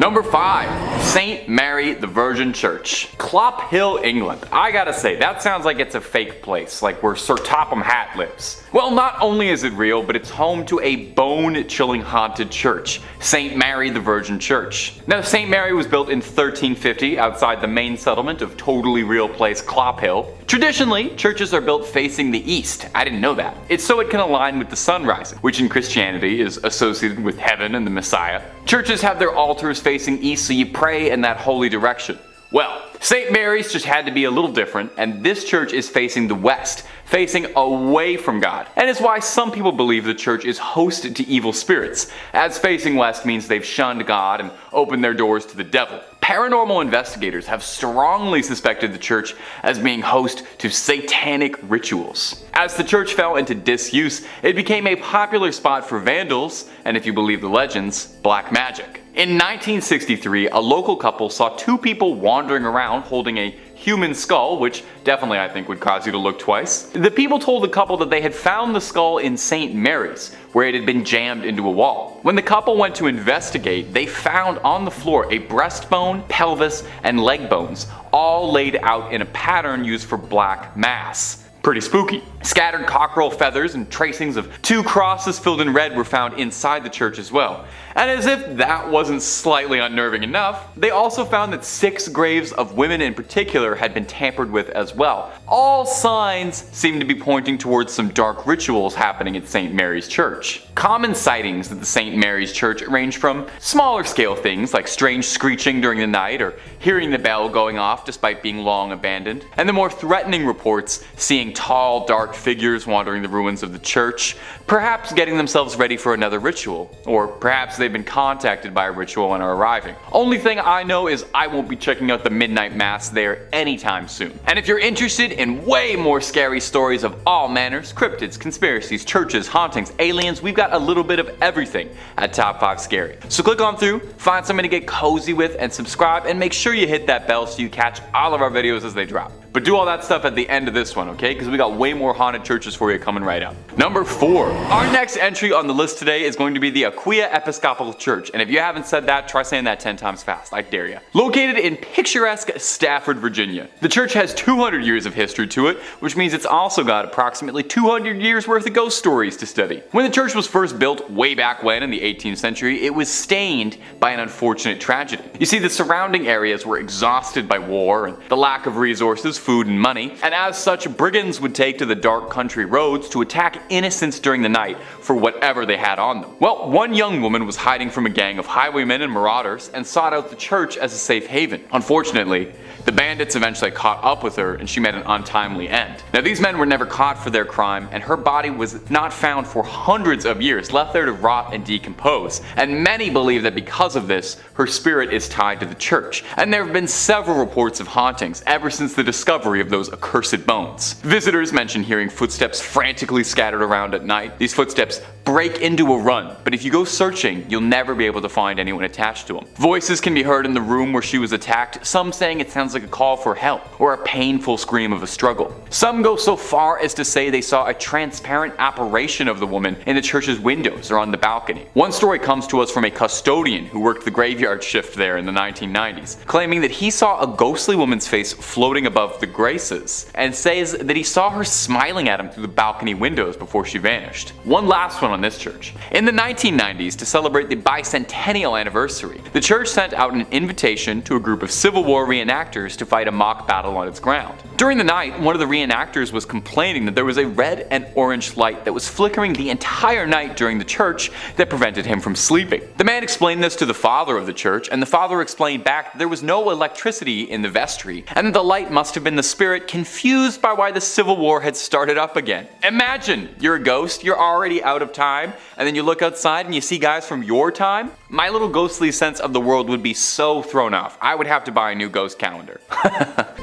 Number 5. St. Mary the Virgin Church. Clop Hill, England. I gotta say, that sounds like it's a fake place, like where Sir Topham Hatt lives. Well, not only is it real, but it's home to a bone-chilling haunted church, St. Mary the Virgin Church. Now, St. Mary was built in 1350 outside the main settlement of totally real place Clop Hill. Traditionally, churches are built facing the east. I didn't know that. It's so it can align with the sun rising, which in Christianity is associated with heaven and the Messiah. Churches have their altars facing east, so you pray in that holy direction. Well, St. Mary's just had to be a little different, and this church is facing the west, facing away from God. And it's why some people believe the church is hosted to evil spirits, as facing west means they've shunned God and opened their doors to the devil. Paranormal investigators have strongly suspected the church as being host to satanic rituals. As the church fell into disuse, it became a popular spot for vandals, and if you believe the legends, black magic. In 1963, a local couple saw two people wandering around holding a human skull, which definitely I think would cause you to look twice. The people told the couple that they had found the skull in St. Mary's, where it had been jammed into a wall. When the couple went to investigate, they found on the floor a breastbone, pelvis, and leg bones, all laid out in a pattern used for black mass. Pretty spooky. Scattered cockerel feathers and tracings of two crosses filled in red were found inside the church as well. And as if that wasn't slightly unnerving enough, they also found that 6 graves of women in particular had been tampered with as well. All signs seem to be pointing towards some dark rituals happening at St. Mary's Church. Common sightings at the St. Mary's Church range from smaller scale things like strange screeching during the night or hearing the bell going off despite being long abandoned, and the more threatening reports seeing tall, dark figures wandering the ruins of the church, perhaps getting themselves ready for another ritual, or perhaps they've been contacted by a ritual and are arriving. Only thing I know is I won't be checking out the midnight mass there anytime soon. And if you're interested in way more scary stories of all manners, cryptids, conspiracies, churches, hauntings, aliens, we've got a little bit of everything at Top 5 Scary. So click on through, find something to get cozy with, and subscribe, and make sure you hit that bell so you catch all of our videos as they drop. But do all that stuff at the end of this one, okay? Because we got way more haunted churches for you coming right up. Number 4. Our next entry on the list today is going to be the Aquia Episcopal Church. And if you haven't said that, try saying that 10 times fast. I dare you. Located in picturesque Stafford, Virginia. The church has 200 years of history to it, which means it's also got approximately 200 years worth of ghost stories to study. When the church was first built way back when in the 18th century, it was stained by an unfortunate tragedy. You see, the surrounding areas were exhausted by war and the lack of resources, food, and money, and as such, brigands would take to the dark country roads to attack innocents during the night for whatever they had on them. Well, one young woman was hiding from a gang of highwaymen and marauders and sought out the church as a safe haven. Unfortunately, the bandits eventually caught up with her and she met an untimely end. Now, these men were never caught for their crime, and her body was not found for hundreds of years, left there to rot and decompose. And many believe that because of this, her spirit is tied to the church. And there have been several reports of hauntings ever since the discovery of those accursed bones. Visitors mention hearing footsteps frantically scattered around at night. These footsteps break into a run, but if you go searching, you'll never be able to find anyone attached to them. Voices can be heard in the room where she was attacked, some saying it sounds like a call for help or a painful scream of a struggle. Some go so far as to say they saw a transparent apparition of the woman in the church's windows or on the balcony. One story comes to us from a custodian who worked the graveyard shift there in the 1990s, claiming that he saw a ghostly woman's face floating above the graces, and says that he saw her smiling at him through the balcony windows before she vanished. One last one on this church. In the 1990s, to celebrate the bicentennial anniversary, the church sent out an invitation to a group of Civil War reenactors to fight a mock battle on its ground. During the night, one of the reenactors was complaining that there was a red and orange light that was flickering the entire night during the church that prevented him from sleeping. The man explained this to the father of the church, and the father explained back that there was no electricity in the vestry, and that the light must have been the spirit confused by why the Civil War had started up again. Imagine, you're a ghost, you're already out of time, and then you look outside and you see guys from your time? My little ghostly sense of the world would be so thrown off. I would have to buy a new ghost calendar.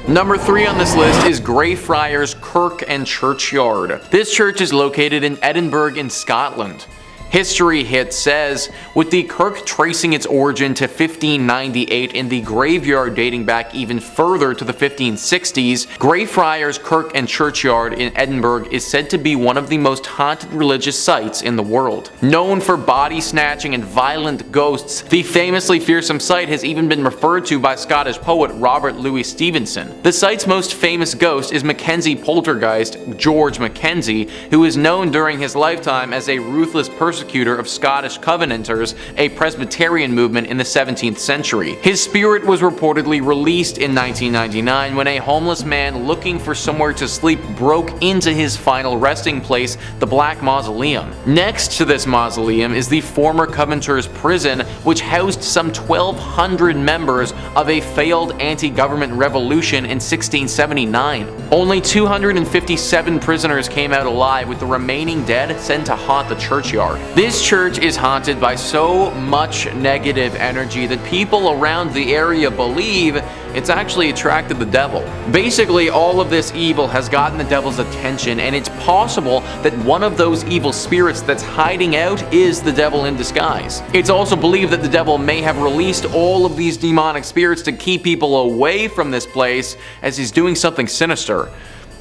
Number 3 on this list is Greyfriars Kirk and Churchyard. This church is located in Edinburgh in Scotland. History Hit says, with the Kirk tracing its origin to 1598 and the graveyard dating back even further to the 1560s, Greyfriars Kirk and Churchyard in Edinburgh is said to be one of the most haunted religious sites in the world. Known for body snatching and violent ghosts, the famously fearsome site has even been referred to by Scottish poet Robert Louis Stevenson. The site's most famous ghost is Mackenzie poltergeist George Mackenzie, who is known during his lifetime as a ruthless persecutor of Scottish Covenanters, a Presbyterian movement in the 17th century. His spirit was reportedly released in 1999 when a homeless man looking for somewhere to sleep broke into his final resting place, the Black Mausoleum. Next to this mausoleum is the former Covenanters prison, which housed some 1,200 members of a failed anti-government revolution in 1679. Only 257 prisoners came out alive, with the remaining dead sent to haunt the churchyard. This church is haunted by so much negative energy that people around the area believe it's actually attracted the devil. Basically, all of this evil has gotten the devil's attention, and it's possible that one of those evil spirits that's hiding out is the devil in disguise. It's also believed that the devil may have released all of these demonic spirits to keep people away from this place, as he's doing something sinister.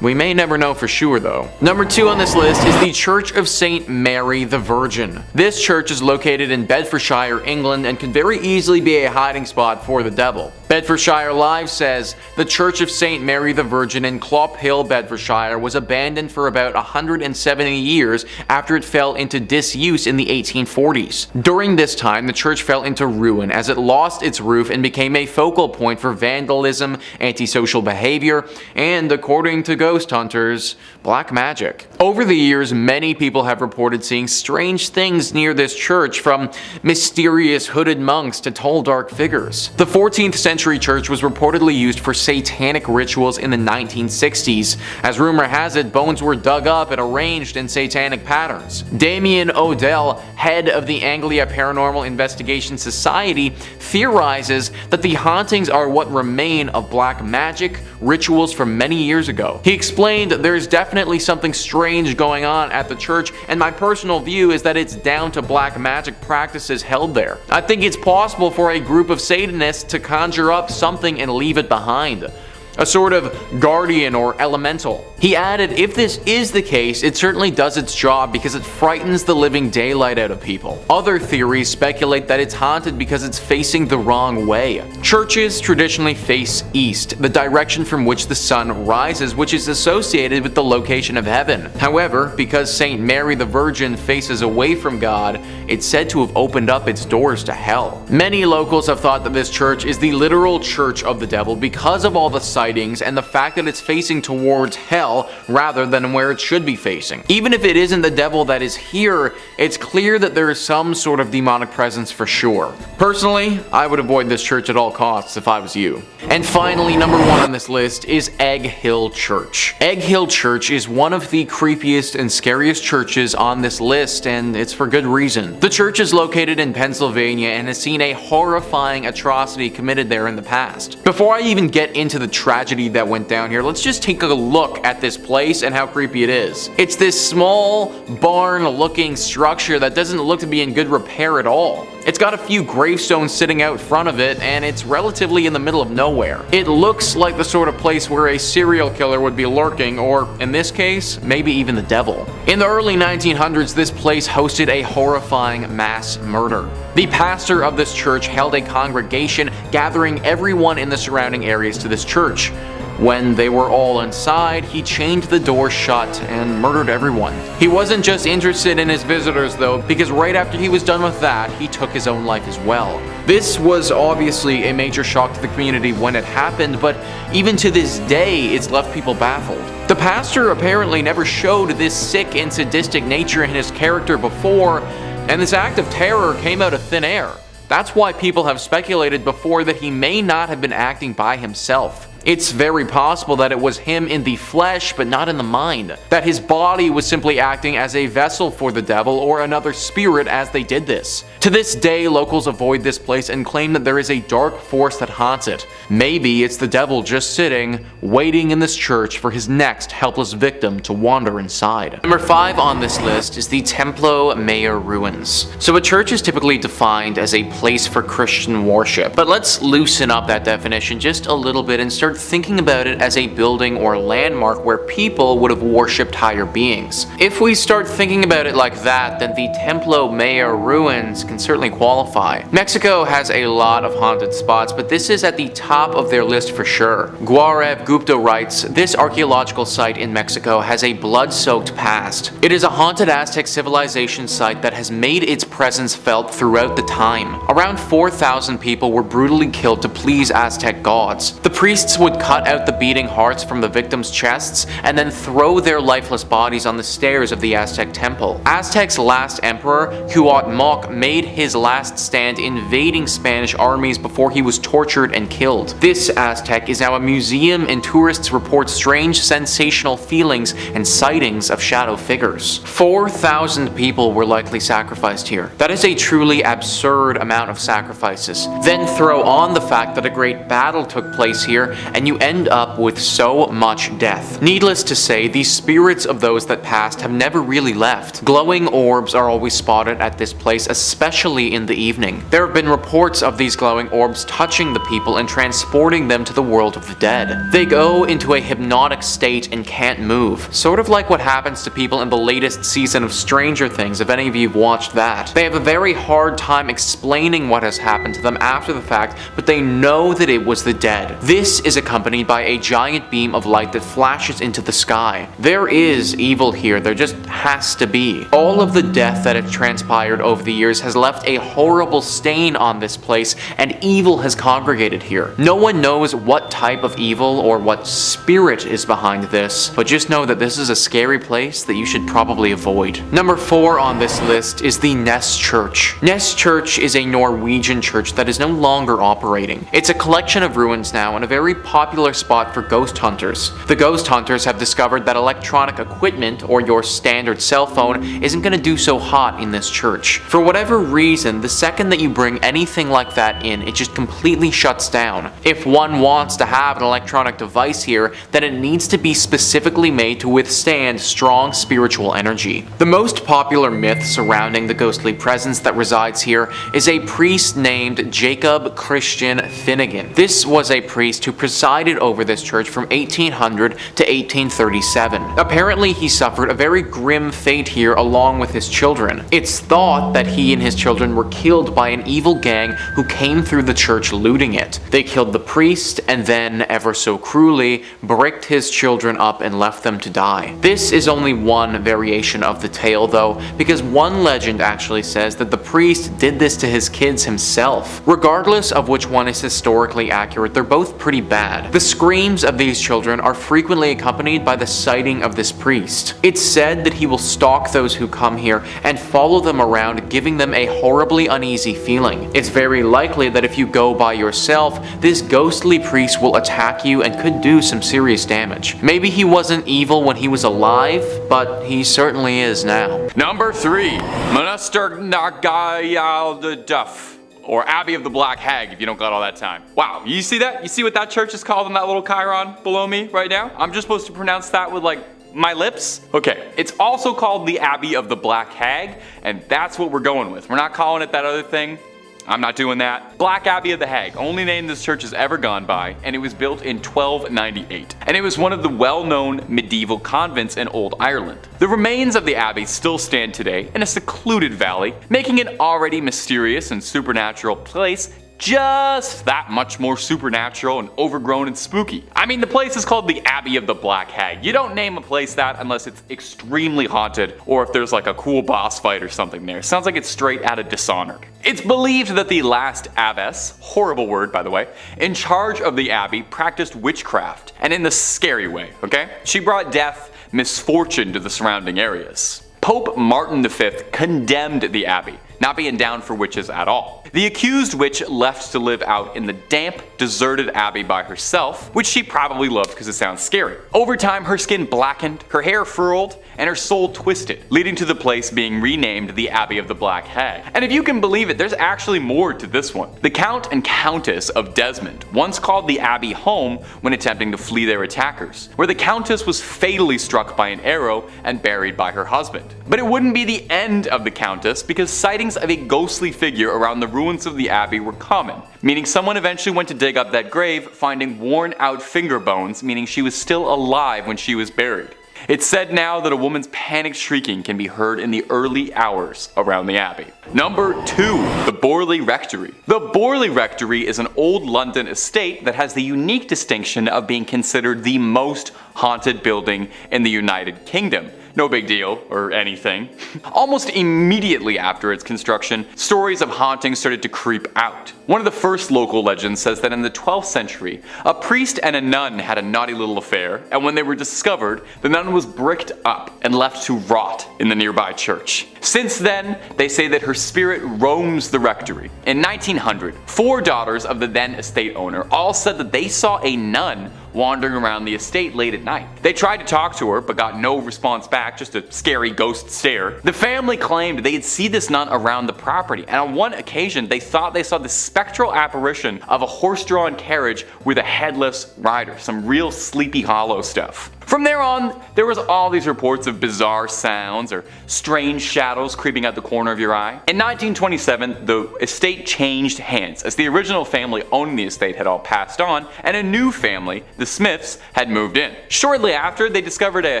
We may never know for sure though. Number 2 on this list is the Church of St. Mary the Virgin. This church is located in Bedfordshire, England, and can very easily be a hiding spot for the devil. Bedfordshire Live says, the Church of St. Mary the Virgin in Clop Hill, Bedfordshire was abandoned for about 170 years after it fell into disuse in the 1840s. During this time, the church fell into ruin as it lost its roof and became a focal point for vandalism, antisocial behavior, and, according to ghost hunters, black magic. Over the years, many people have reported seeing strange things near this church, from mysterious hooded monks to tall dark figures. The 14th century church was reportedly used for satanic rituals in the 1960s. As rumor has it, bones were dug up and arranged in satanic patterns. Damien Odell, head of the Anglia Paranormal Investigation Society, theorizes that the hauntings are what remain of black magic rituals from many years ago. He explained, there's definitely something strange going on at the church, and my personal view is that it's down to black magic practices held there. I think it's possible for a group of Satanists to conjure up something and leave it behind. A sort of guardian or elemental. He added, if this is the case, it certainly does its job because it frightens the living daylight out of people. Other theories speculate that it's haunted because it's facing the wrong way. Churches traditionally face east, the direction from which the sun rises, which is associated with the location of heaven. However, because St. Mary the Virgin faces away from God, it's said to have opened up its doors to hell. Many locals have thought that this church is the literal church of the devil because of all the sightings and the fact that it's facing towards hell rather than where it should be facing. Even if it isn't the devil that is here, it's clear that there is some sort of demonic presence for sure. Personally, I would avoid this church at all costs if I was you. And finally, number 1 on this list is Egg Hill Church. Egg Hill Church is one of the creepiest and scariest churches on this list, and it's for good reason. The church is located in Pennsylvania and has seen a horrifying atrocity committed there in the past. Before I even get into the tragedy that went down here, let's just take a look at this place and how creepy it is. It's this small barn-looking structure that doesn't look to be in good repair at all. It's got a few gravestones sitting out front of it, and it's relatively in the middle of nowhere. It looks like the sort of place where a serial killer would be lurking, or in this case, maybe even the devil. In the early 1900s, this place hosted a horrifying mass murder. The pastor of this church held a congregation, gathering everyone in the surrounding areas to this church. When they were all inside, he chained the door shut and murdered everyone. He wasn't just interested in his visitors though, because right after he was done with that, he took his own life as well. This was obviously a major shock to the community when it happened, but even to this day, it's left people baffled. The pastor apparently never showed this sick and sadistic nature in his character before, and this act of terror came out of thin air. That's why people have speculated before that he may not have been acting by himself. It's very possible that it was him in the flesh but not in the mind, that his body was simply acting as a vessel for the devil or another spirit as they did this. To this day, locals avoid this place and claim that there is a dark force that haunts it. Maybe it's the devil just sitting, waiting in this church for his next helpless victim to wander inside. Number 5 on this list is the Templo Mayor ruins. So a church is typically defined as a place for Christian worship, but let's loosen up that definition just a little bit and start thinking about it as a building or landmark where people would have worshipped higher beings. If we start thinking about it like that, then the Templo Mayor ruins can certainly qualify. Mexico has a lot of haunted spots, but this is at the top of their list for sure. Guadalupe Gupta writes, this archaeological site in Mexico has a blood-soaked past. It is a haunted Aztec civilization site that has made its presence felt throughout the time. Around 4,000 people were brutally killed to please Aztec gods. The priests would cut out the beating hearts from the victims' chests and then throw their lifeless bodies on the stairs of the Aztec temple. Aztec's last emperor, Cuauhtémoc, made his last stand invading Spanish armies before he was tortured and killed. This Aztec is now a museum and tourists report strange sensational feelings and sightings of shadow figures. 4,000 people were likely sacrificed here. That is a truly absurd amount of sacrifices. Then throw on the fact that a great battle took place here and you end up with so much death. Needless to say, the spirits of those that passed have never really left. Glowing orbs are always spotted at this place, especially in the evening. There have been reports of these glowing orbs touching the people and transporting them to the world of the dead. They go into a hypnotic state and can't move, sort of like what happens to people in the latest season of Stranger Things, if any of you have watched that. They have a very hard time explaining what has happened to them after the fact, but they know that it was the dead. This is accompanied by a giant beam of light that flashes into the sky. There is evil here, there just has to be. All of the death that has transpired over the years has left a horrible stain on this place, and evil has congregated here. No one knows what type of evil or what spirit is behind this, but just know that this is a scary place that you should probably avoid. Number 4 on this list is the Ness Church. Ness Church is a Norwegian church that is no longer operating. It's a collection of ruins now and a very popular spot for ghost hunters. The ghost hunters have discovered that electronic equipment, or your standard cell phone, isn't going to do so hot in this church. For whatever reason, the second that you bring anything like that in, it just completely shuts down. If one wants to have an electronic device here, then it needs to be specifically made to withstand strong spiritual energy. The most popular myth surrounding the ghostly presence that resides here is a priest named Jacob Christian Finnegan. This was a priest who presided over this church from 1800 to 1837. Apparently, he suffered a very grim fate here along with his children. It's thought that he and his children were killed by an evil gang who came through the church looting it. They killed the priest and then, ever so cruelly, bricked his children up and left them to die. This is only one variation of the tale though, because one legend actually says that the priest did this to his kids himself. Regardless of which one is historically accurate, they're both pretty bad. The screams of these children are frequently accompanied by the sighting of this priest. It's said that he will stalk those who come here and follow them around, giving them a horribly uneasy feeling. It's very likely that if you go by yourself, this ghostly priest will attack you and could do some serious damage. Maybe he wasn't evil when he was alive, but he certainly is now. Number 3, Monaster Nagayal the Duff, or Abbey of the Black Hag if you don't got all that time. Wow, you see that? You see what that church is called in that little chyron below me right now? I'm just supposed to pronounce that with like my lips? Okay, it's also called the Abbey of the Black Hag, and that's what we're going with. We're not calling it that other thing. I'm not doing that. Black Abbey of the Hag, only name this church has ever gone by, and it was built in 1298. And it was one of the well-known medieval convents in Old Ireland. The remains of the abbey still stand today in a secluded valley, making it already mysterious and supernatural place just that much more supernatural and overgrown and spooky. I mean, the place is called the Abbey of the Black Hag. You don't name a place that unless it's extremely haunted or if there's like a cool boss fight or something there. Sounds like it's straight out of Dishonored. It's believed that the last abbess, horrible word by the way, in charge of the abbey practiced witchcraft, and in the scary way, okay? She brought death, misfortune to the surrounding areas. Pope Martin V condemned the abbey. not being down for witches at all. The accused witch left to live out in the damp, deserted abbey by herself, which she probably loved because it sounds scary. Over time, her skin blackened, her hair furled, and her soul twisted, leading to the place being renamed the Abbey of the Black Hag. And if you can believe it, there's actually more to this one. The Count and Countess of Desmond once called the abbey home when attempting to flee their attackers, where the Countess was fatally struck by an arrow and buried by her husband. But it wouldn't be the end of the Countess, because sightings of a ghostly figure around the ruins of the abbey were common, meaning someone eventually went to dig up that grave, finding worn out finger bones, meaning she was still alive when she was buried. It's said now that a woman's panicked shrieking can be heard in the early hours around the abbey. Number 2. The Borley Rectory. The Borley Rectory is an old London estate that has the unique distinction of being considered the most haunted building in the United Kingdom. No big deal, or anything. Almost immediately after its construction, stories of hauntings started to creep out. One of the first local legends says that in the 12th century, a priest and a nun had a naughty little affair, and when they were discovered, the nun was bricked up and left to rot in the nearby church. Since then, they say that her spirit roams the rectory. In 1900, 4 daughters of the then estate owner all said that they saw a nun wandering around the estate late at night. They tried to talk to her, but got no response back, just a scary ghost stare. The family claimed they'd see this nun around the property, and on one occasion they thought they saw the spectral apparition of a horse-drawn carriage with a headless rider, some real Sleepy Hollow stuff. From there on, there was all these reports of bizarre sounds or strange shadows creeping out the corner of your eye. In 1927, the estate changed hands, as the original family owning the estate had all passed on, and a new family, the Smiths, had moved in. Shortly after, they discovered a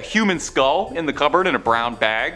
human skull in the cupboard in a brown bag.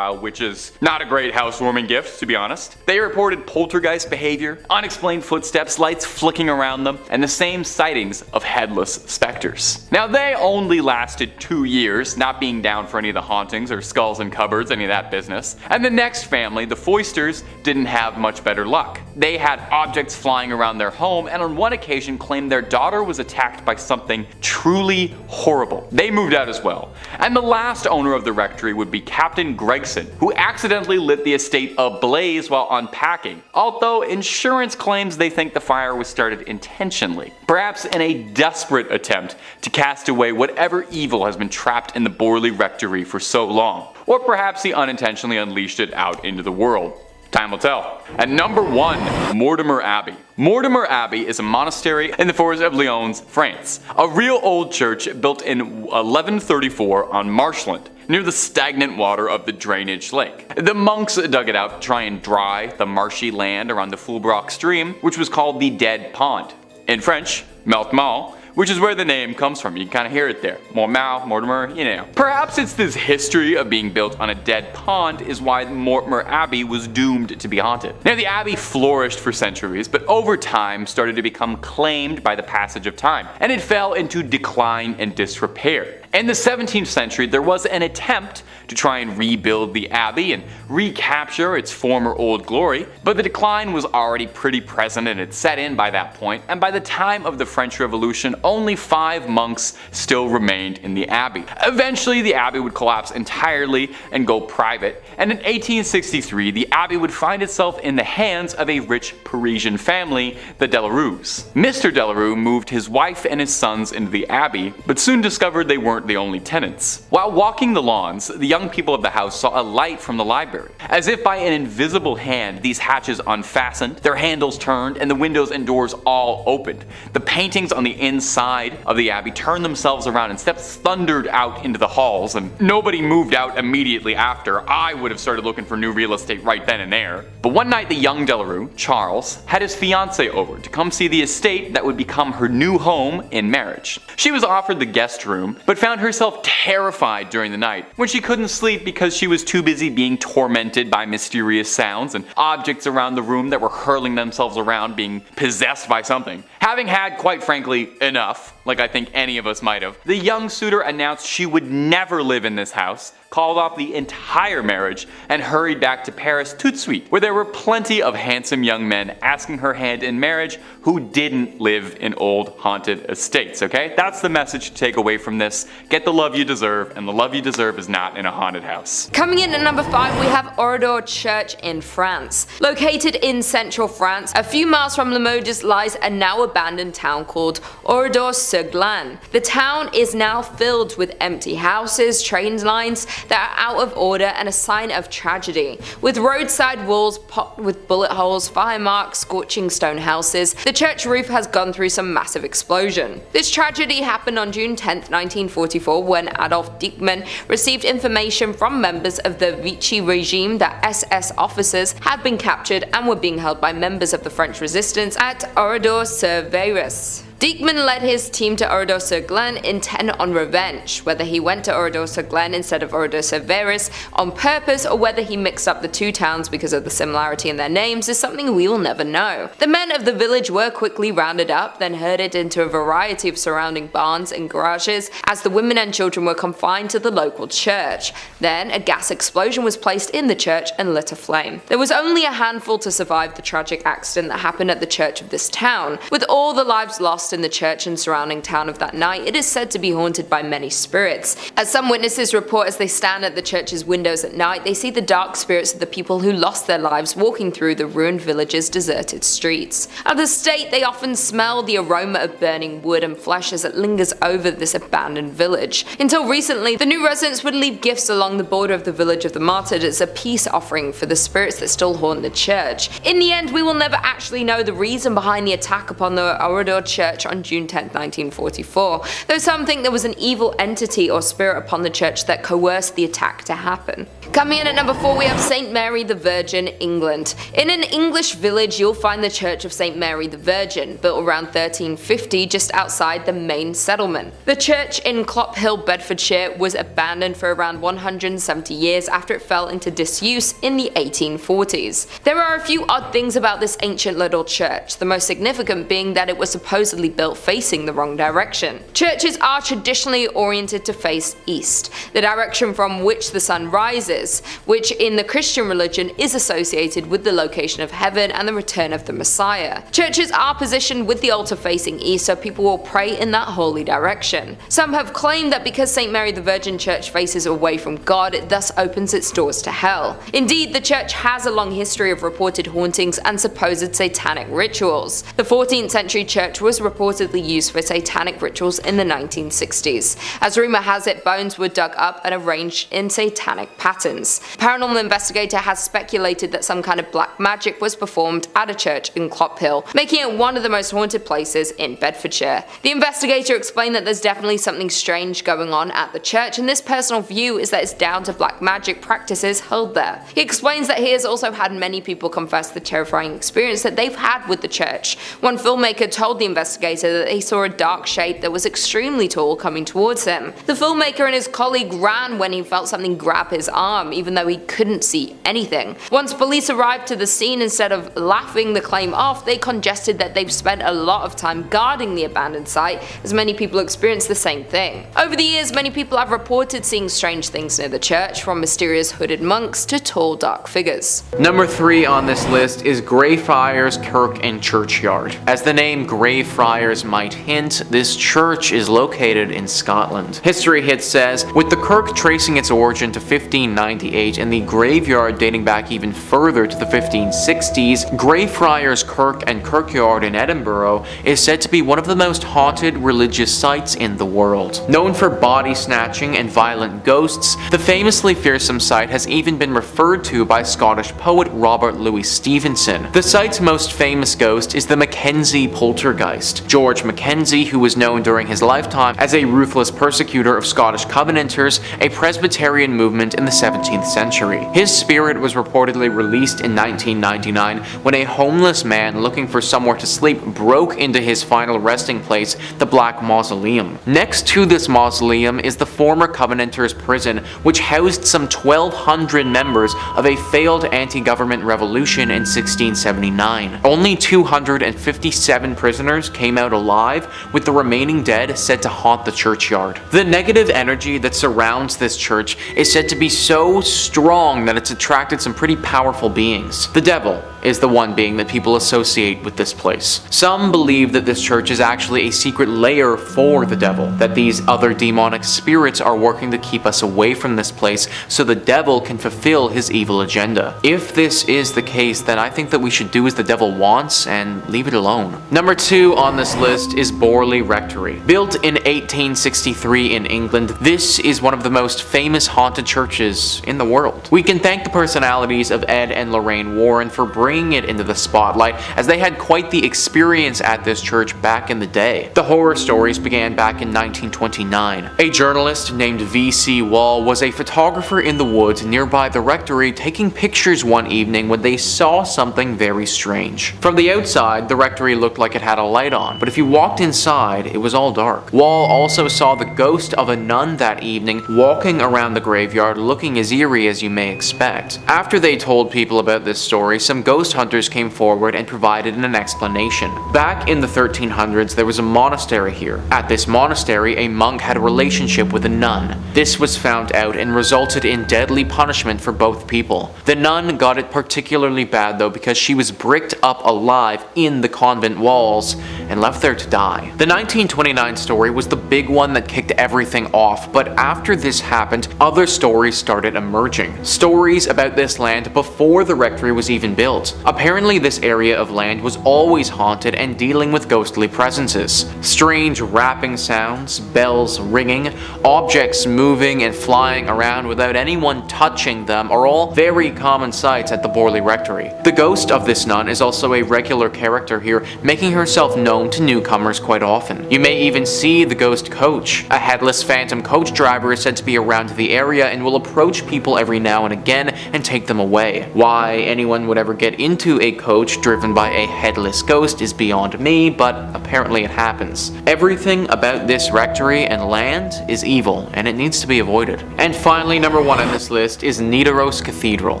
Which is not a great housewarming gift, to be honest. They reported poltergeist behavior, unexplained footsteps, lights flicking around them, and the same sightings of headless specters. Now, they only lasted 2 years, not being down for any of the hauntings or skulls in cupboards, any of that business. And the next family, the Foysters, didn't have much better luck. They had objects flying around their home, and on one occasion claimed their daughter was attacked by something truly horrible. They moved out as well. And the last owner of the rectory would be Captain Gregson, who accidentally lit the estate ablaze while unpacking, although insurance claims they think the fire was started intentionally, perhaps in a desperate attempt to cast away whatever evil has been trapped in the Borley Rectory for so long, or perhaps he unintentionally unleashed it out into the world. Time will tell. At number 1, Mortimer Abbey. Mortimer Abbey is a monastery in the forest of Lyons, France. A real old church built in 1134 on marshland, near the stagnant water of the drainage lake. The monks dug it out to try and dry the marshy land around the Fulbrock stream, which was called the Dead Pond. In French, Mortemont, which is where the name comes from. You can kind of hear it there. Mortimer, you know. Perhaps it's this history of being built on a dead pond is why Mortimer Abbey was doomed to be haunted. Now, the abbey flourished for centuries, but over time started to become claimed by the passage of time, and it fell into decline and disrepair. In the 17th century, there was an attempt to try and rebuild the abbey and recapture its former old glory, but the decline was already pretty present and had set in by that point, and by the time of the French Revolution, only 5 monks still remained in the abbey. Eventually, the abbey would collapse entirely and go private, and in 1863, the abbey would find itself in the hands of a rich Parisian family, the Delarues. Mr. Delarue moved his wife and his sons into the abbey, but soon discovered they weren't the only tenants. While walking the lawns, the young people of the house saw a light from the library. As if by an invisible hand, these hatches unfastened, their handles turned, and the windows and doors all opened. The paintings on the inside of the abbey turned themselves around and steps thundered out into the halls, and nobody moved out immediately after. I would have started looking for new real estate right then and there. But one night, the young Delarue, Charles, had his fiancée over to come see the estate that would become her new home in marriage. She was offered the guest room, but found herself terrified during the night when she couldn't sleep because she was too busy being tormented by mysterious sounds and objects around the room that were hurling themselves around, being possessed by something. Having had, quite frankly, enough, like I think any of us might have, the young suitor announced she would never live in this house, called off the entire marriage, and hurried back to Paris tout de suite, where there were plenty of handsome young men asking her hand in marriage who didn't live in old haunted estates, okay? That's the message to take away from this. Get the love you deserve, and the love you deserve is not in a haunted house. Coming in at number 5, we have Oradour Church in France. Located in central France, a few miles from Limoges lies a now abandoned town called Oradour-sur-Glane. The town is now filled with empty houses, train lines that are out of order, and a sign of tragedy. With roadside walls pocked with bullet holes, fire marks, scorching stone houses, the church roof has gone through some massive explosion. This tragedy happened on June 10, 1944, when Adolf Dieckmann received information from members of the Vichy regime that SS officers had been captured and were being held by members of the French resistance at Oradour-sur-Vaires. Dieckmann led his team to Oradour-sur-Glane intent on revenge. Whether he went to Oradour-sur-Glane instead of Oradour-sur-Vaires on purpose, or whether he mixed up the two towns because of the similarity in their names, is something we will never know. The men of the village were quickly rounded up, then herded into a variety of surrounding barns and garages, as the women and children were confined to the local church. Then a gas explosion was placed in the church and lit aflame. There was only a handful to survive the tragic accident that happened at the church of this town. With all the lives lost in the church and surrounding town of that night, it is said to be haunted by many spirits. As some witnesses report, as they stand at the church's windows at night, they see the dark spirits of the people who lost their lives walking through the ruined village's deserted streets. Others state they often smell the aroma of burning wood and flesh as it lingers over this abandoned village. Until recently, the new residents would leave gifts along the border of the village of the martyred as a peace offering for the spirits that still haunt the church. In the end, we will never actually know the reason behind the attack upon the Oradour church on June 10, 1944, though some think there was an evil entity or spirit upon the church that coerced the attack to happen. Coming in at number 4, we have St. Mary the Virgin, England. In an English village, you'll find the Church of St. Mary the Virgin, built around 1350 just outside the main settlement. The church in Clophill, Bedfordshire was abandoned for around 170 years after it fell into disuse in the 1840s. There are a few odd things about this ancient little church, the most significant being that it was supposedly built facing the wrong direction. Churches are traditionally oriented to face east, the direction from which the sun rises, which in the Christian religion is associated with the location of heaven and the return of the Messiah. Churches are positioned with the altar facing east so people will pray in that holy direction. Some have claimed that because St. Mary the Virgin Church faces away from God, it thus opens its doors to hell. Indeed, the church has a long history of reported hauntings and supposed satanic rituals. The 14th century church was reportedly used for satanic rituals in the 1960s. As rumor has it, bones were dug up and arranged in satanic patterns. A paranormal investigator has speculated that some kind of black magic was performed at a church in Clophill, making it one of the most haunted places in Bedfordshire. The investigator explained that there's definitely something strange going on at the church, and this personal view is that it's down to black magic practices held there. He explains that he has also had many people confess the terrifying experience that they've had with the church. One filmmaker told the investigator that he saw a dark shape that was extremely tall coming towards him. The filmmaker and his colleague ran when he felt something grab his arm, even though he couldn't see anything. Once police arrived to the scene, instead of laughing the claim off, they conjectured that they've spent a lot of time guarding the abandoned site, as many people experienced the same thing. Over the years, many people have reported seeing strange things near the church, from mysterious hooded monks to tall dark figures. Number 3 on this list is Greyfriars Kirk and Churchyard. As the name Greyfriars might hint, this church is located in Scotland. History Hit says, with the kirk tracing its origin to 1598 and the graveyard dating back even further to the 1560s, Greyfriars Kirk and Kirkyard in Edinburgh is said to be one of the most haunted religious sites in the world. Known for body snatching and violent ghosts, the famously fearsome site has even been referred to by Scottish poet Robert Louis Stevenson. The site's most famous ghost is the Mackenzie poltergeist. George Mackenzie, who was known during his lifetime as a ruthless persecutor of Scottish Covenanters, a Presbyterian movement in the 17th century. His spirit was reportedly released in 1999 when a homeless man looking for somewhere to sleep broke into his final resting place, the Black Mausoleum. Next to this mausoleum is the former Covenanters prison, which housed some 1,200 members of a failed anti-government revolution in 1679. Only 257 prisoners came came out alive, with the remaining dead said to haunt the churchyard. The negative energy that surrounds this church is said to be so strong that it's attracted some pretty powerful beings. The devil is the one being that people associate with this place. Some believe that this church is actually a secret lair for the devil, that these other demonic spirits are working to keep us away from this place so the devil can fulfill his evil agenda. If this is the case, then I think that we should do as the devil wants and leave it alone. Number 2 on this list is Borley Rectory. Built in 1863 in England, this is one of the most famous haunted churches in the world. We can thank the personalities of Ed and Lorraine Warren for bringing it into the spotlight, as they had quite the experience at this church back in the day. The horror stories began back in 1929. A journalist named V.C. Wall was a photographer in the woods nearby the rectory taking pictures one evening when they saw something very strange. From the outside, the rectory looked like it had a light on, but if you walked inside, it was all dark. Wall also saw the ghost of a nun that evening walking around the graveyard looking as eerie as you may expect. After they told people about this story, some ghost hunters came forward and provided an explanation. Back in the 1300s, there was a monastery here. At this monastery, a monk had a relationship with a nun. This was found out and resulted in deadly punishment for both people. The nun got it particularly bad though, because she was bricked up alive in the convent walls and left there to die. The 1929 story was the big one that kicked everything off, but after this happened, other stories started emerging. Stories about this land before the rectory was even built. Apparently this area of land was always haunted and dealing with ghostly presences. Strange rapping sounds, bells ringing, objects moving and flying around without anyone touching them are all very common sights at the Borley Rectory. The ghost of this nun is also a regular character here, making herself known to newcomers quite often. You may even see the ghost coach. A headless phantom coach driver is said to be around the area and will approach people every now and again and take them away. Why anyone would ever get into a coach driven by a headless ghost is beyond me, but apparently it happens. Everything about this rectory and land is evil, and it needs to be avoided. And finally, number 1 on this list is Nidaros Cathedral.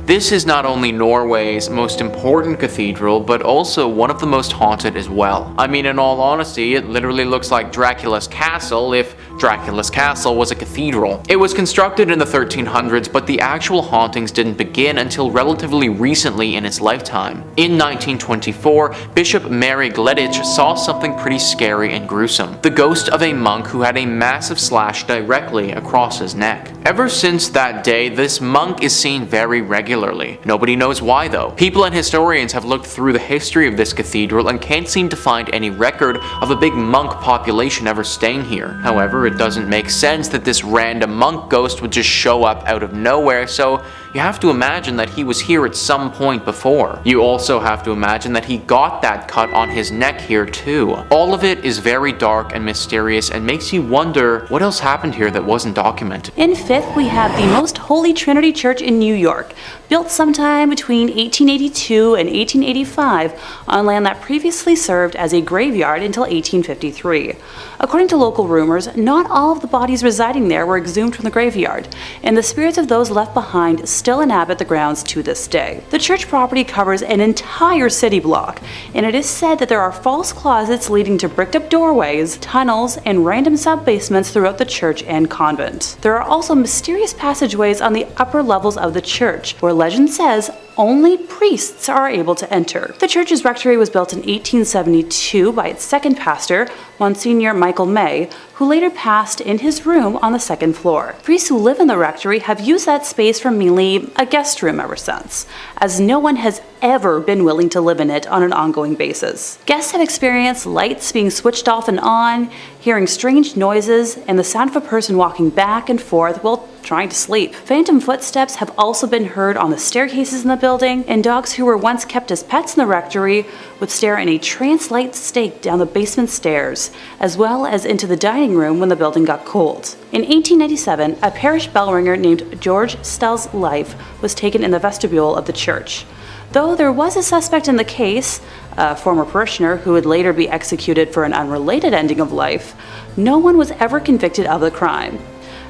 This is not only Norway's most important cathedral, but also one of the most haunted as well. I mean, in all honesty, it literally looks like Dracula's castle if Dracula's castle was a cathedral. It was constructed in the 1300s, but the actual hauntings didn't begin until relatively recently in its lifetime. In 1924, Bishop Mary Gleditch saw something pretty scary and gruesome. The ghost of a monk who had a massive slash directly across his neck. Ever since that day, this monk is seen very regularly. Nobody knows why though. People and historians have looked through the history of this cathedral and can't seem to find any record of a big monk population ever staying here. However, it doesn't make sense that this random monk ghost would just show up out of nowhere, so you have to imagine that he was here at some point before. You also have to imagine that he got that cut on his neck here too. All of it is very dark and mysterious and makes you wonder what else happened here that wasn't documented. In 5th, we have the Most Holy Trinity Church in New York, built sometime between 1882 and 1885 on land that previously served as a graveyard until 1853. According to local rumors, not all of the bodies residing there were exhumed from the graveyard, and the spirits of those left behind still inhabit the grounds to this day. The church property covers an entire city block, and it is said that there are false closets leading to bricked up doorways, tunnels, and random sub-basements throughout the church and convent. There are also mysterious passageways on the upper levels of the church, where legend says only priests are able to enter. The church's rectory was built in 1872 by its second pastor, Monsignor Michael May, who later passed in his room on the second floor. Priests who live in the rectory have used that space for mainly a guest room ever since, as no one has ever been willing to live in it on an ongoing basis. Guests have experienced lights being switched off and on, hearing strange noises, and the sound of a person walking back and forth while trying to sleep. Phantom footsteps have also been heard on the staircases in the building, and dogs who were once kept as pets in the rectory would stare in a trance-like state down the basement stairs, as well as into the dining room when the building got cold. In 1897, a parish bell ringer named George Stell's life was taken in the vestibule of the church. Though there was a suspect in the case, a former parishioner who would later be executed for an unrelated ending of life, no one was ever convicted of the crime.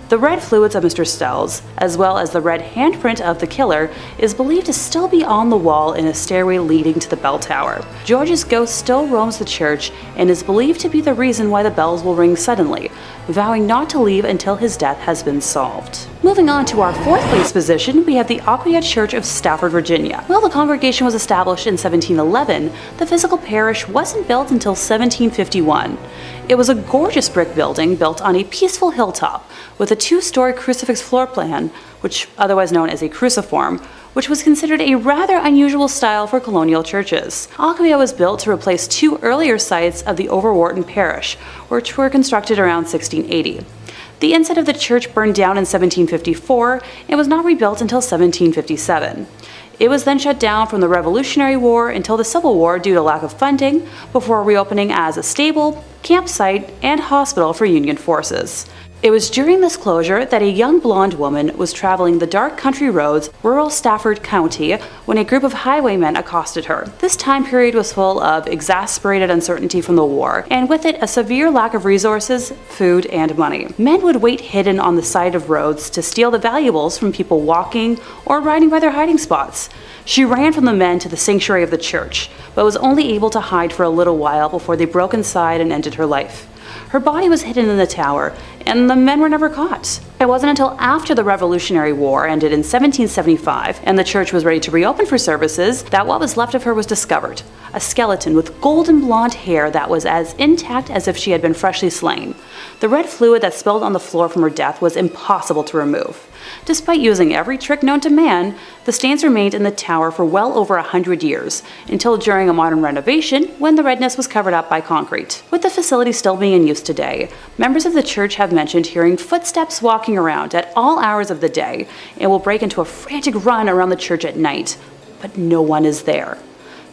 The red fluids of Mr. Stells, as well as the red handprint of the killer, is believed to still be on the wall in a stairway leading to the bell tower. George's ghost still roams the church and is believed to be the reason why the bells will ring suddenly, vowing not to leave until his death has been solved. Moving on to our fourth place position, we have the Aquia Church of Stafford, Virginia. While the congregation was established in 1711, the physical parish wasn't built until 1751. It was a gorgeous brick building built on a peaceful hilltop with a 2-story crucifix floor plan, which otherwise known as a cruciform, which was considered a rather unusual style for colonial churches. Aquia was built to replace 2 earlier sites of the Overwharton parish, which were constructed around 1680. The inside of the church burned down in 1754 and was not rebuilt until 1757. It was then shut down from the Revolutionary War until the Civil War due to lack of funding, before reopening as a stable, campsite, and hospital for Union forces. It was during this closure that a young blonde woman was traveling the dark country roads, rural Stafford County, when a group of highwaymen accosted her. This time period was full of exasperated uncertainty from the war, and with it a severe lack of resources, food, and money. Men would wait hidden on the side of roads to steal the valuables from people walking or riding by their hiding spots. She ran from the men to the sanctuary of the church, but was only able to hide for a little while before they broke inside and ended her life. Her body was hidden in the tower, and the men were never caught. It wasn't until after the Revolutionary War ended in 1775 and the church was ready to reopen for services that what was left of her was discovered. A skeleton with golden blonde hair that was as intact as if she had been freshly slain. The red fluid that spilled on the floor from her death was impossible to remove. Despite using every trick known to man, the stains remained in the tower for well over 100 years, until during a modern renovation when the redness was covered up by concrete. With the facility still being in use today, members of the church have mentioned hearing footsteps walking around at all hours of the day and will break into a frantic run around the church at night, but no one is there.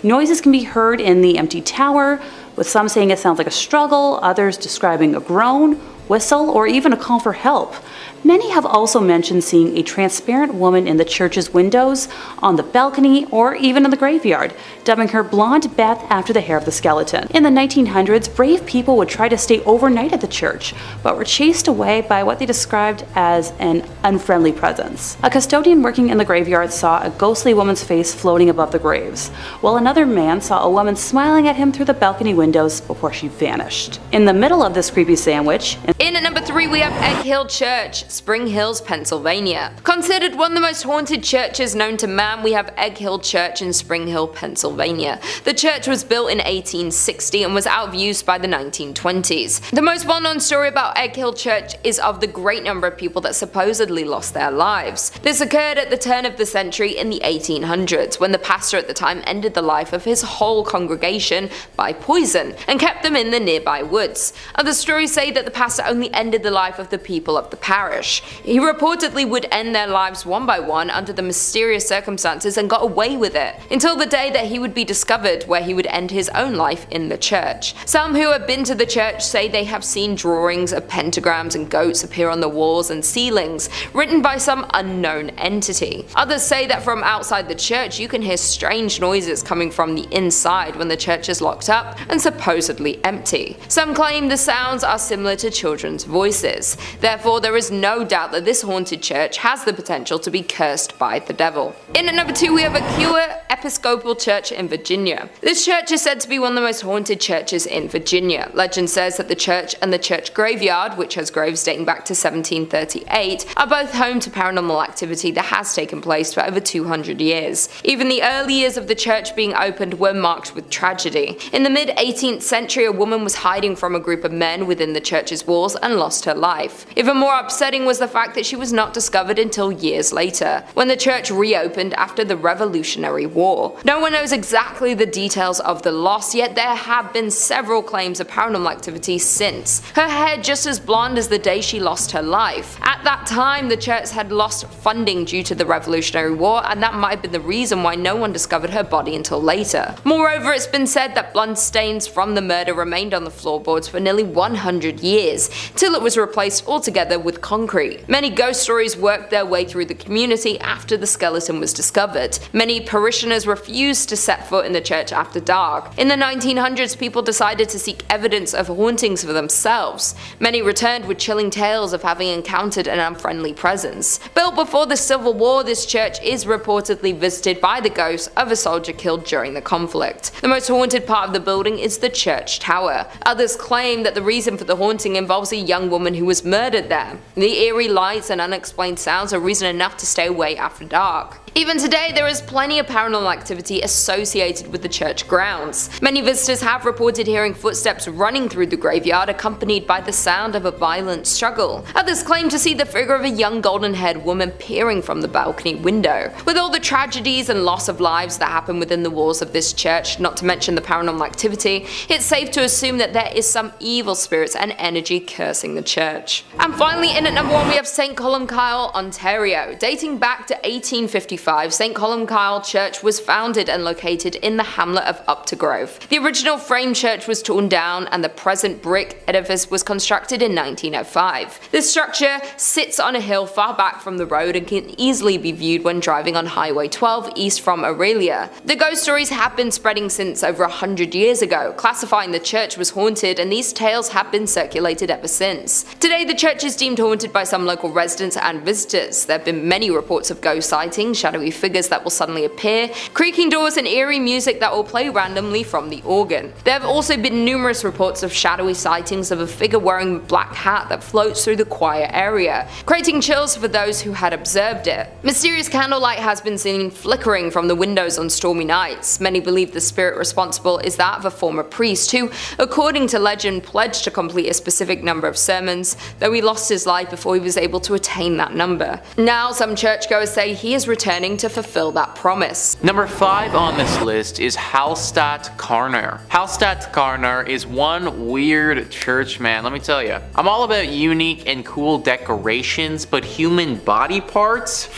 Noises can be heard in the empty tower, with some saying it sounds like a struggle, others describing a groan, whistle, or even a call for help. Many have also mentioned seeing a transparent woman in the church's windows, on the balcony, or even in the graveyard, dubbing her Blonde Beth after the hair of the skeleton. In the 1900s, brave people would try to stay overnight at the church, but were chased away by what they described as an unfriendly presence. A custodian working in the graveyard saw a ghostly woman's face floating above the graves, while another man saw a woman smiling at him through the balcony windows before she vanished. In the middle of this creepy sandwich, in at number 3 we have Egg Hill Church, Spring Hills, Pennsylvania. Considered one of the most haunted churches known to man, we have Egg Hill Church in Spring Hill, Pennsylvania. The church was built in 1860 and was out of use by the 1920s. The most well-known story about Egg Hill Church is of the great number of people that supposedly lost their lives. This occurred at the turn of the century in the 1800s, when the pastor at the time ended the life of his whole congregation by poison and kept them in the nearby woods. Other stories say that the pastor only ended the life of the people of the parish. He reportedly would end their lives one by one under the mysterious circumstances and got away with it, until the day that he would be discovered, where he would end his own life in the church. Some who have been to the church say they have seen drawings of pentagrams and goats appear on the walls and ceilings, written by some unknown entity. Others say that from outside the church you can hear strange noises coming from the inside when the church is locked up and supposedly empty. Some claim the sounds are similar to children's voices. Therefore, there is no doubt that this haunted church has the potential to be cursed by the devil. In at number 2 we have Aquia Episcopal Church in Virginia. This church is said to be one of the most haunted churches in Virginia. Legend says that the church and the church graveyard, which has graves dating back to 1738, are both home to paranormal activity that has taken place for over 200 years. Even the early years of the church being opened were marked with tragedy. In the mid-18th century, a woman was hiding from a group of men within the church's walls and lost her life. Even more upsetting was the fact that she was not discovered until years later, when the church reopened after the Revolutionary War. No one knows exactly the details of the loss, yet there have been several claims of paranormal activity since. Her hair just as blonde as the day she lost her life. At that time, the church had lost funding due to the Revolutionary War, and that might have been the reason why no one discovered her body until later. Moreover, it's been said that blood stains from the murder remained on the floorboards for nearly 100 years, till it was was replaced altogether with concrete. Many ghost stories worked their way through the community after the skeleton was discovered. Many parishioners refused to set foot in the church after dark. In the 1900s, people decided to seek evidence of hauntings for themselves. Many returned with chilling tales of having encountered an unfriendly presence. Built before the Civil War, this church is reportedly visited by the ghost of a soldier killed during the conflict. The most haunted part of the building is the church tower. Others claim that the reason for the haunting involves a young woman who was murdered there. The eerie lights and unexplained sounds are reason enough to stay away after dark. Even today, there is plenty of paranormal activity associated with the church grounds. Many visitors have reported hearing footsteps running through the graveyard accompanied by the sound of a violent struggle. Others claim to see the figure of a young golden-haired woman peering from the balcony window. With all the tragedies and loss of lives that happen within the walls of this church, not to mention the paranormal activity, it's safe to assume that there is some evil spirits and energy cursing the church. And finally, in at number 1 we have St. Colum Kyle, Ontario. Dating back to 1855, St. Colum Kyle Church was founded and located in the hamlet of Uptergrove. The original frame church was torn down and the present brick edifice was constructed in 1905. This structure sits on a hill far back from the road and can easily be viewed when driving on Highway 12 east from Aurelia. The ghost stories have been spreading since over 100 years ago, classifying the church was haunted, and these tales have been circulated ever since. Today the church is deemed haunted by some local residents and visitors. There have been many reports of ghost sightings, shadowy figures that will suddenly appear, creaking doors and eerie music that will play randomly from the organ. There have also been numerous reports of shadowy sightings of a figure wearing a black hat that floats through the choir area, creating chills for those who had observed it. Mysterious candlelight has been seen flickering from the windows on stormy nights. Many believe the spirit responsible is that of a former priest who, according to legend, pledged to complete a specific number of sermons, though he lost his life before he was able to attain that number. Now some churchgoers say he is returning to fulfill that promise. Number 5 on this list is Hallstatt Karner. Hallstatt Karner is one weird church, man, let me tell you. I'm all about unique and cool decorations, but human body parts?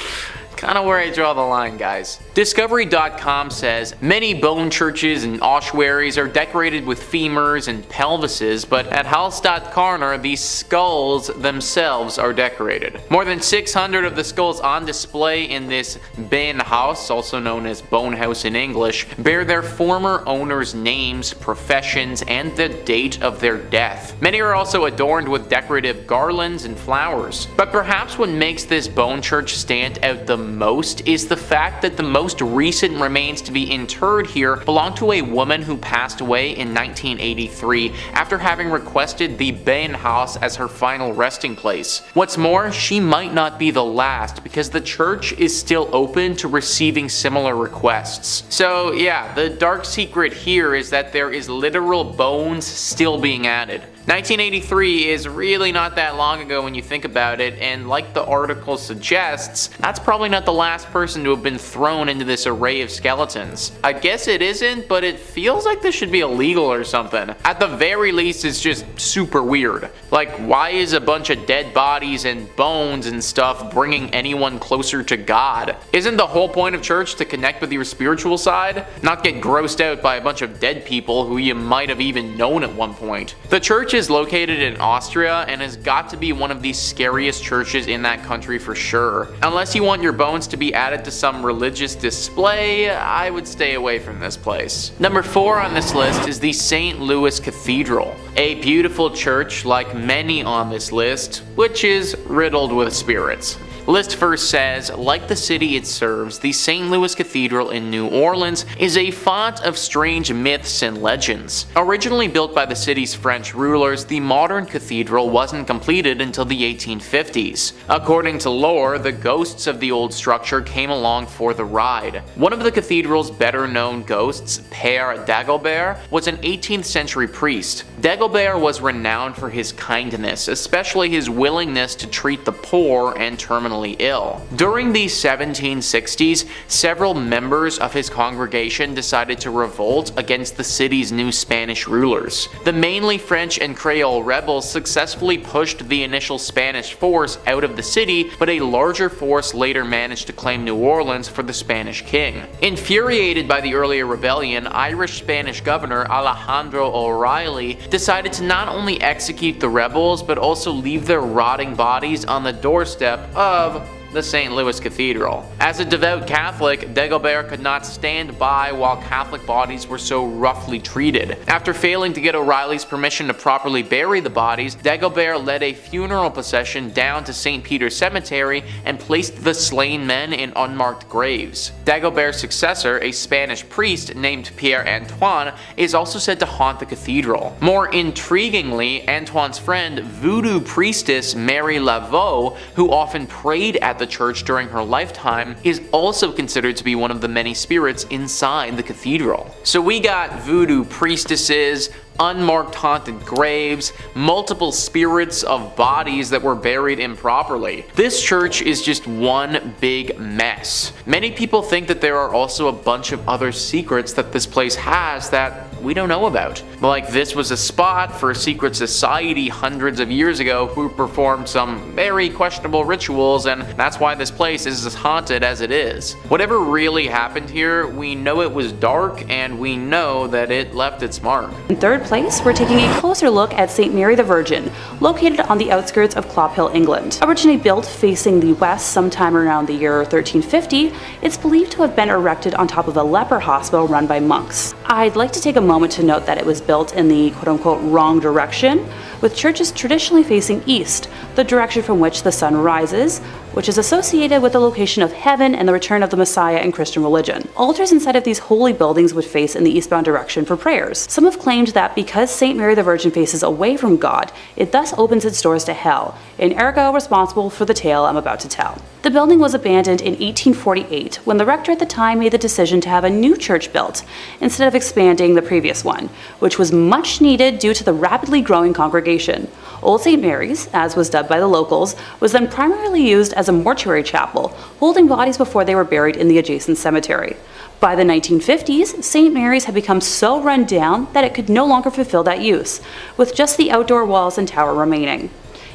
Kind of where I draw the line, guys. Discovery.com says many bone churches and ossuaries are decorated with femurs and pelvises, but at Hallstatt Karner, these skulls themselves are decorated. More than 600 of the skulls on display in this Benhaus, also known as Bone House in English, bear their former owners' names, professions, and the date of their death. Many are also adorned with decorative garlands and flowers. But perhaps what makes this bone church stand out the most is the fact that the most recent remains to be interred here belong to a woman who passed away in 1983 after having requested the Benhaus as her final resting place. What's more, she might not be the last because the church is still open to receiving similar requests. So yeah, the dark secret here is that there is literal bones still being added. 1983 is really not that long ago when you think about it, and like the article suggests, that's probably not the last person to have been thrown into this array of skeletons. I guess it isn't, but it feels like this should be illegal or something. At the very least, it's just super weird. Like, why is a bunch of dead bodies and bones and stuff bringing anyone closer to God? Isn't the whole point of church to connect with your spiritual side? Not get grossed out by a bunch of dead people who you might have even known at one point. The church is located in Austria and has got to be one of the scariest churches in that country for sure. Unless you want your bones to be added to some religious display, I would stay away from this place. Number 4 on this list is the St. Louis Cathedral, a beautiful church like many on this list, which is riddled with spirits. List first says, like the city it serves, the St. Louis Cathedral in New Orleans is a font of strange myths and legends. Originally built by the city's French rulers, the modern cathedral wasn't completed until the 1850s. According to lore, the ghosts of the old structure came along for the ride. One of the cathedral's better known ghosts, Père Dagobert, was an 18th century priest. Dagobert was renowned for his kindness, especially his willingness to treat the poor and terminally terminally ill. During the 1760s, several members of his congregation decided to revolt against the city's new Spanish rulers. The mainly French and Creole rebels successfully pushed the initial Spanish force out of the city, but a larger force later managed to claim New Orleans for the Spanish king. Infuriated by the earlier rebellion, Irish-Spanish governor Alejandro O'Reilly decided to not only execute the rebels, but also leave their rotting bodies on the doorstep of the St. Louis Cathedral. As a devout Catholic, Dagobert could not stand by while Catholic bodies were so roughly treated. After failing to get O'Reilly's permission to properly bury the bodies, Dagobert led a funeral procession down to St. Peter's Cemetery and placed the slain men in unmarked graves. Dagobert's successor, a Spanish priest named Pierre Antoine, is also said to haunt the cathedral. More intriguingly, Antoine's friend, voodoo priestess Mary Laveau, who often prayed at the church during her lifetime, is also considered to be one of the many spirits inside the cathedral. So we got voodoo priestesses, unmarked haunted graves, multiple spirits of bodies that were buried improperly. This church is just one big mess. Many people think that there are also a bunch of other secrets that this place has that we don't know about. Like this was a spot for a secret society hundreds of years ago who performed some very questionable rituals, and that's why this place is as haunted as it is. Whatever really happened here, we know it was dark and we know that it left its mark. In third place, we're taking a closer look at St. Mary the Virgin, located on the outskirts of Clop Hill, England. Originally built facing the west sometime around the year 1350, it's believed to have been erected on top of a leper hospital run by monks. I'd like to take a moment to note that it was built in the quote-unquote wrong direction, with churches traditionally facing east, the direction from which the sun rises, which is associated with the location of heaven and the return of the Messiah in Christian religion. Altars inside of these holy buildings would face in the eastbound direction for prayers. Some have claimed that because St. Mary the Virgin faces away from God, it thus opens its doors to hell, and ergo responsible for the tale I'm about to tell. The building was abandoned in 1848 when the rector at the time made the decision to have a new church built instead of expanding the previous one, which was much needed due to the rapidly growing congregation. Old St. Mary's, as was dubbed by the locals, was then primarily used as a mortuary chapel, holding bodies before they were buried in the adjacent cemetery. By the 1950s, St. Mary's had become so run down that it could no longer fulfill that use, with just the outdoor walls and tower remaining.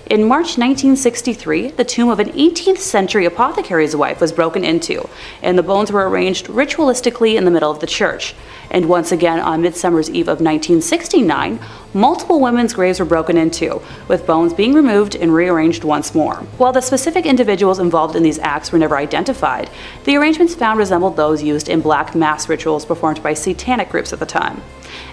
In March 1963, the tomb of an 18th century apothecary's wife was broken into, and the bones were arranged ritualistically in the middle of the church. And once again on Midsummer's Eve of 1969, multiple women's graves were broken into, with bones being removed and rearranged once more. While the specific individuals involved in these acts were never identified, the arrangements found resembled those used in black mass rituals performed by satanic groups at the time.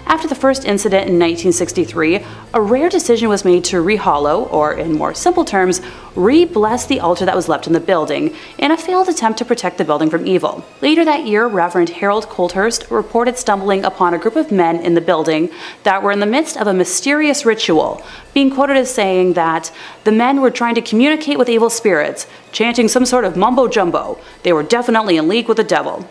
After the first incident in 1963, a rare decision was made to rehollow, or in more simple terms, re-bless the altar that was left in the building, in a failed attempt to protect the building from evil. Later that year, Reverend Harold Colthurst reported stumbling upon a group of men in the building that were in the midst of a mysterious ritual, being quoted as saying that the men were trying to communicate with evil spirits, chanting some sort of mumbo-jumbo. They were definitely in league with the devil.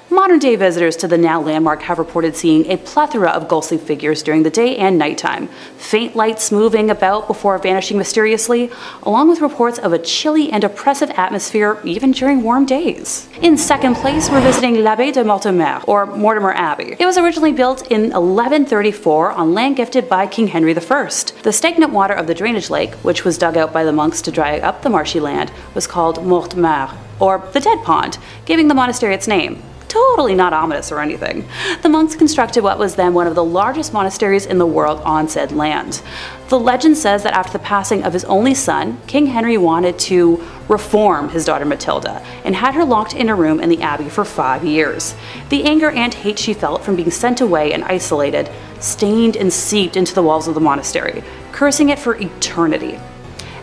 Modern-day visitors to the now landmark have reported seeing a plethora of ghostly figures during the day and nighttime, faint lights moving about before vanishing mysteriously, along with reports of a chilly and oppressive atmosphere even during warm days. In second place, we're visiting l'Abbaye de Mortimer, or Mortimer Abbey. It was originally built in 1134 on land gifted by King Henry I. The stagnant water of the drainage lake, which was dug out by the monks to dry up the marshy land, was called Mortimer, or the Dead Pond, giving the monastery its name. Totally not ominous or anything. The monks constructed what was then one of the largest monasteries in the world on said land. The legend says that after the passing of his only son, King Henry wanted to reform his daughter Matilda and had her locked in a room in the abbey for 5 years. The anger and hate she felt from being sent away and isolated stained and seeped into the walls of the monastery, cursing it for eternity.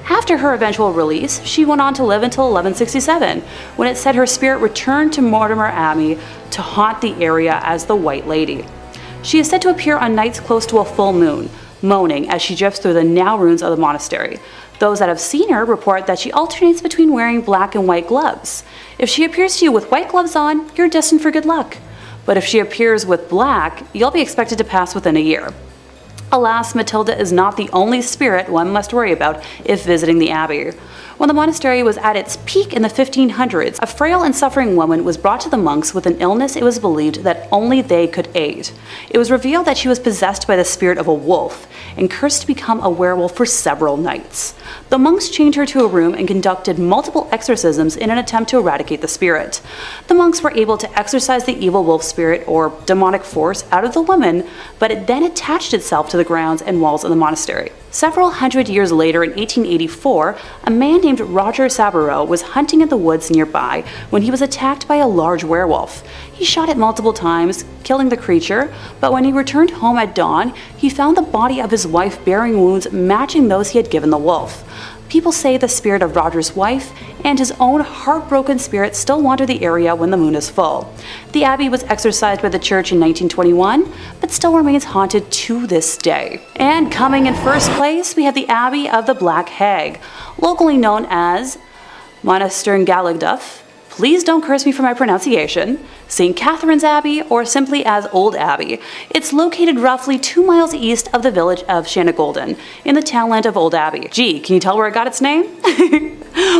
After her eventual release, she went on to live until 1167, when it said her spirit returned to Mortimer Abbey to haunt the area as the White Lady. She is said to appear on nights close to a full moon, moaning as she drifts through the now ruins of the monastery. Those that have seen her report that she alternates between wearing black and white gloves. If she appears to you with white gloves on, you're destined for good luck. But if she appears with black, you'll be expected to pass within a year. Alas, Matilda is not the only spirit one must worry about if visiting the abbey. When the monastery was at its peak in the 1500s, a frail and suffering woman was brought to the monks with an illness it was believed that only they could aid. It was revealed that she was possessed by the spirit of a wolf and cursed to become a werewolf for several nights. The monks chained her to a room and conducted multiple exorcisms in an attempt to eradicate the spirit. The monks were able to exorcise the evil wolf spirit or demonic force out of the woman, but it then attached itself to the grounds and walls of the monastery. Several hundred years later, in 1884, a man named Roger Saboureau was hunting in the woods nearby when he was attacked by a large werewolf. He shot it multiple times, killing the creature, but when he returned home at dawn, he found the body of his wife bearing wounds matching those he had given the wolf. People say the spirit of Roger's wife and his own heartbroken spirit still wander the area when the moon is full. The abbey was exorcised by the church in 1921, but still remains haunted to this day. And coming in first place, we have the Abbey of the Black Hag, locally known as Monaster Galegduff. Please don't curse me for my pronunciation. St. Catherine's Abbey, or simply as Old Abbey. It's located roughly 2 miles east of the village of Shanagolden, in the townland of Old Abbey. Gee, can you tell where it got its name?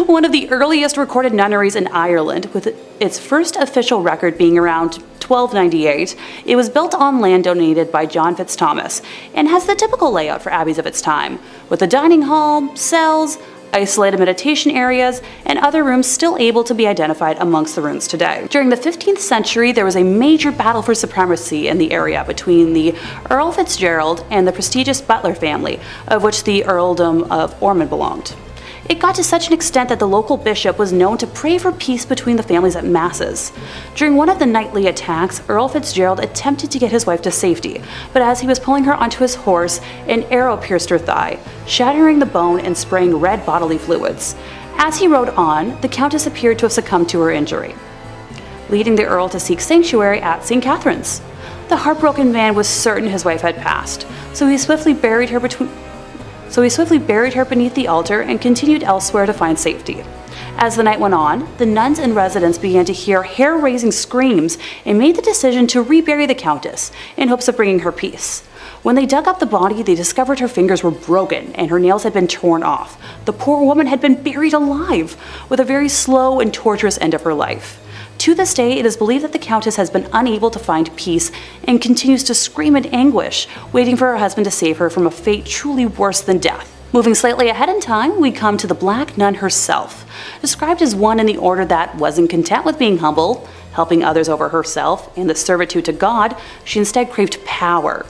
One of the earliest recorded nunneries in Ireland, with its first official record being around 1298, it was built on land donated by John Fitzthomas, and has the typical layout for abbeys of its time, with a dining hall, cells, isolated meditation areas, and other rooms still able to be identified amongst the ruins today. During the 15th century, there was a major battle for supremacy in the area between the Earl Fitzgerald and the prestigious Butler family, of which the Earldom of Ormond belonged. It got to such an extent that the local bishop was known to pray for peace between the families at masses. During one of the nightly attacks, Earl Fitzgerald attempted to get his wife to safety, but as he was pulling her onto his horse, an arrow pierced her thigh, shattering the bone and spraying red bodily fluids. As he rode on, the Countess appeared to have succumbed to her injury, leading the Earl to seek sanctuary at St. Catherine's. The heartbroken man was certain his wife had passed, so he swiftly buried her beneath the altar and continued elsewhere to find safety. As the night went on, the nuns and residents began to hear hair-raising screams and made the decision to rebury the Countess in hopes of bringing her peace. When they dug up the body, they discovered her fingers were broken and her nails had been torn off. The poor woman had been buried alive, with a very slow and torturous end of her life. To this day, it is believed that the Countess has been unable to find peace and continues to scream in anguish, waiting for her husband to save her from a fate truly worse than death. Moving slightly ahead in time, we come to the Black Nun herself. Described as one in the order that wasn't content with being humble, helping others over herself, and the servitude to God, she instead craved power.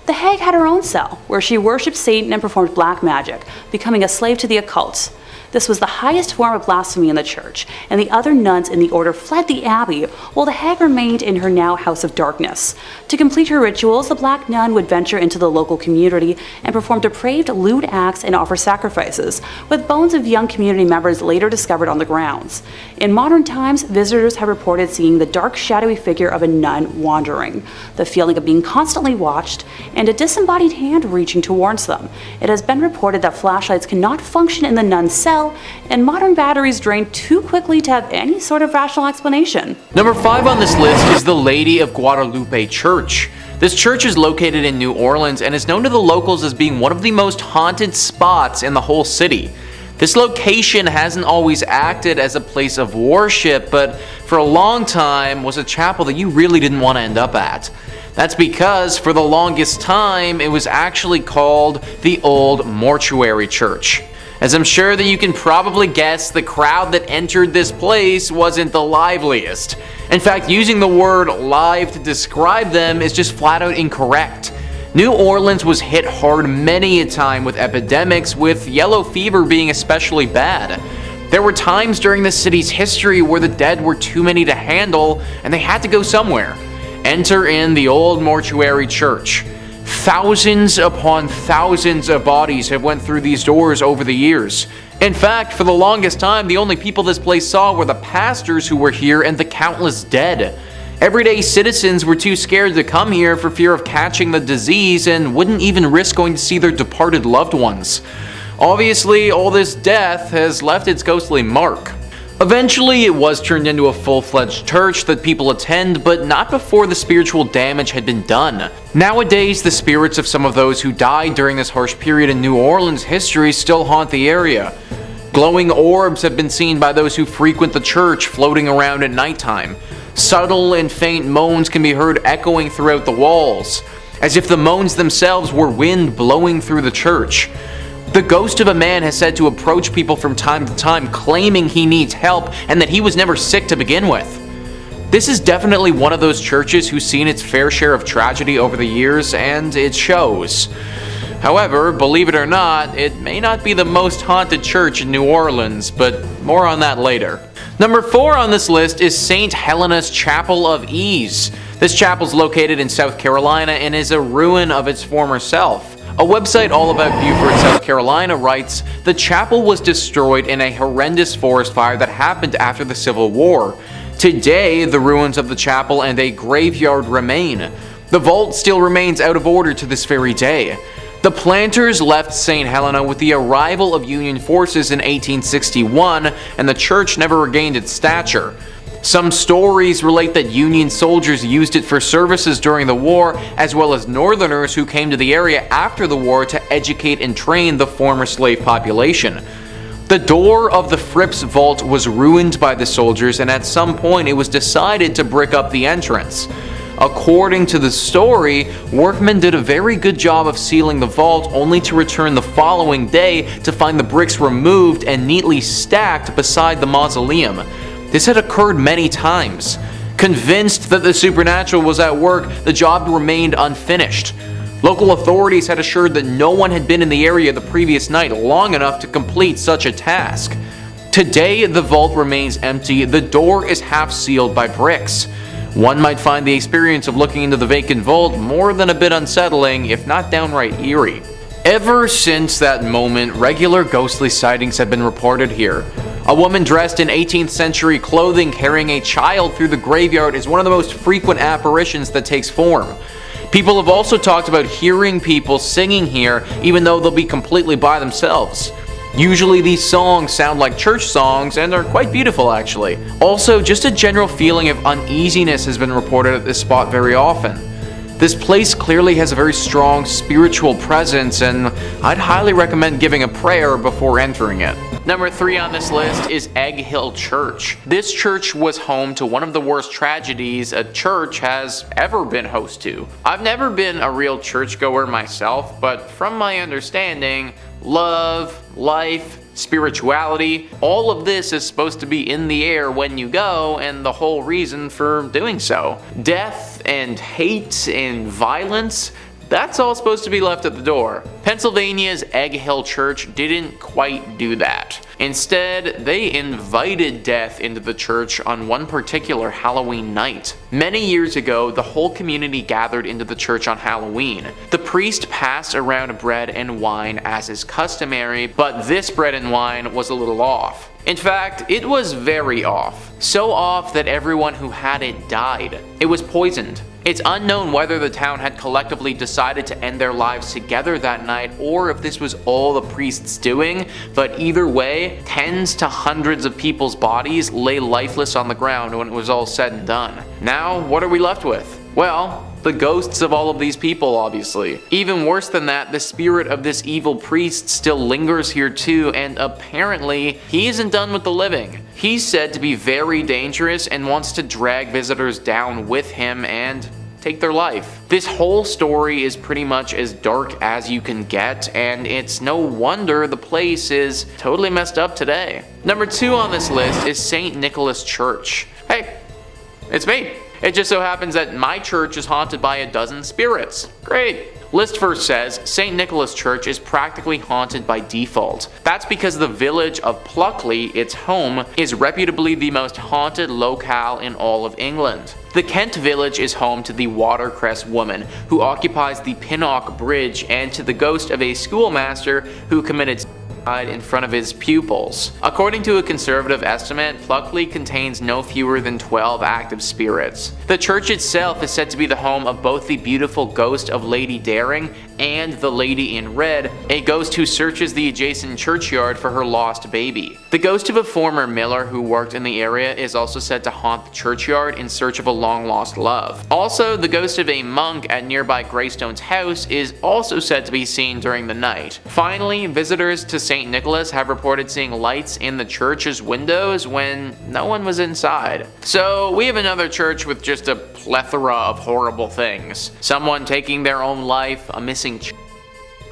The hag had her own cell, where she worshipped Satan and performed black magic, becoming a slave to the occult. This was the highest form of blasphemy in the church, and the other nuns in the order fled the abbey, while the hag remained in her now house of darkness. To complete her rituals, the Black Nun would venture into the local community and perform depraved, lewd acts and offer sacrifices, with bones of young community members later discovered on the grounds. In modern times, visitors have reported seeing the dark, shadowy figure of a nun wandering, the feeling of being constantly watched, and a disembodied hand reaching towards them. It has been reported that flashlights cannot function in the nun's cell, and modern batteries drain too quickly to have any sort of rational explanation. Number 5 on this list is the Lady of Guadalupe Church. This church is located in New Orleans and is known to the locals as being one of the most haunted spots in the whole city. This location hasn't always acted as a place of worship, but for a long time was a chapel that you really didn't want to end up at. That's because for the longest time it was actually called the Old Mortuary Church. As I'm sure that you can probably guess, the crowd that entered this place wasn't the liveliest. In fact, using the word live to describe them is just flat out incorrect. New Orleans was hit hard many a time with epidemics, with yellow fever being especially bad. There were times during the city's history where the dead were too many to handle and they had to go somewhere. Enter in the Old Mortuary Church. Thousands upon thousands of bodies have went through these doors over the years. In fact, for the longest time, the only people this place saw were the pastors who were here and the countless dead. Everyday citizens were too scared to come here for fear of catching the disease and wouldn't even risk going to see their departed loved ones. Obviously, all this death has left its ghostly mark. Eventually, it was turned into a full-fledged church that people attend, but not before the spiritual damage had been done. Nowadays, the spirits of some of those who died during this harsh period in New Orleans history still haunt the area. Glowing orbs have been seen by those who frequent the church, floating around at nighttime. Subtle and faint moans can be heard echoing throughout the walls, as if the moans themselves were wind blowing through the church. The ghost of a man has said to approach people from time to time, claiming he needs help and that he was never sick to begin with. This is definitely one of those churches who's seen its fair share of tragedy over the years, and it shows. However, believe it or not, it may not be the most haunted church in New Orleans, but more on that later. Number 4 on this list is St. Helena's Chapel of Ease. This chapel is located in South Carolina and is a ruin of its former self. A website all about Beaufort, South Carolina writes, "The chapel was destroyed in a horrendous forest fire that happened after the Civil War. Today, the ruins of the chapel and a graveyard remain. The vault still remains out of order to this very day. The planters left St. Helena with the arrival of Union forces in 1861, and the church never regained its stature. Some stories relate that Union soldiers used it for services during the war, as well as Northerners who came to the area after the war to educate and train the former slave population. The door of the Fripp's vault was ruined by the soldiers, and at some point it was decided to brick up the entrance. According to the story, workmen did a very good job of sealing the vault, only to return the following day to find the bricks removed and neatly stacked beside the mausoleum. This had occurred many times. Convinced that the supernatural was at work, the job remained unfinished. Local authorities had assured that no one had been in the area the previous night long enough to complete such a task. Today, the vault remains empty. The door is half sealed by bricks. One might find the experience of looking into the vacant vault more than a bit unsettling, if not downright eerie. Ever since that moment, regular ghostly sightings have been reported here. A woman dressed in 18th century clothing carrying a child through the graveyard is one of the most frequent apparitions that takes form. People have also talked about hearing people singing here, even though they'll be completely by themselves. Usually these songs sound like church songs and are quite beautiful actually. Also, just a general feeling of uneasiness has been reported at this spot very often. This place clearly has a very strong spiritual presence, and I'd highly recommend giving a prayer before entering it. Number 3 on this list is Egg Hill Church. This church was home to one of the worst tragedies a church has ever been host to. I've never been a real churchgoer myself, but from my understanding, love, life, spirituality, all of this is supposed to be in the air when you go, and the whole reason for doing so. Death and hate and violence, that's all supposed to be left at the door. Pennsylvania's Egg Hill Church didn't quite do that. Instead, they invited death into the church on one particular Halloween night. Many years ago, the whole community gathered into the church on Halloween. The priest passed around bread and wine as is customary, but this bread and wine was a little off. In fact, it was very off. So off that everyone who had it died. It was poisoned. It's unknown whether the town had collectively decided to end their lives together that night or if this was all the priests doing, but either way, tens to hundreds of people's bodies lay lifeless on the ground when it was all said and done. Now, what are we left with? Well, the ghosts of all of these people, obviously. Even worse than that, the spirit of this evil priest still lingers here too, and apparently, he isn't done with the living. He's said to be very dangerous and wants to drag visitors down with him and take their life. This whole story is pretty much as dark as you can get, and it's no wonder the place is totally messed up today. Number 2 on this list is St. Nicholas Church. Hey, it's me. It just so happens that my church is haunted by a dozen spirits. Great. List first says St. Nicholas Church is practically haunted by default. That's because the village of Pluckley, its home, is reputably the most haunted locale in all of England. The Kent village is home to the Watercress woman, who occupies the Pinnock Bridge, and to the ghost of a schoolmaster who committed in front of his pupils. According to a conservative estimate, Pluckley contains no fewer than 12 active spirits. The church itself is said to be the home of both the beautiful ghost of Lady Daring and the Lady in Red, a ghost who searches the adjacent churchyard for her lost baby. The ghost of a former miller who worked in the area is also said to haunt the churchyard in search of a long-lost love. Also, the ghost of a monk at nearby Greystone's house is also said to be seen during the night. Finally, visitors to St. Nicholas have reported seeing lights in the church's windows when no one was inside. So we have another church with just a plethora of horrible things. Someone taking their own life, a missing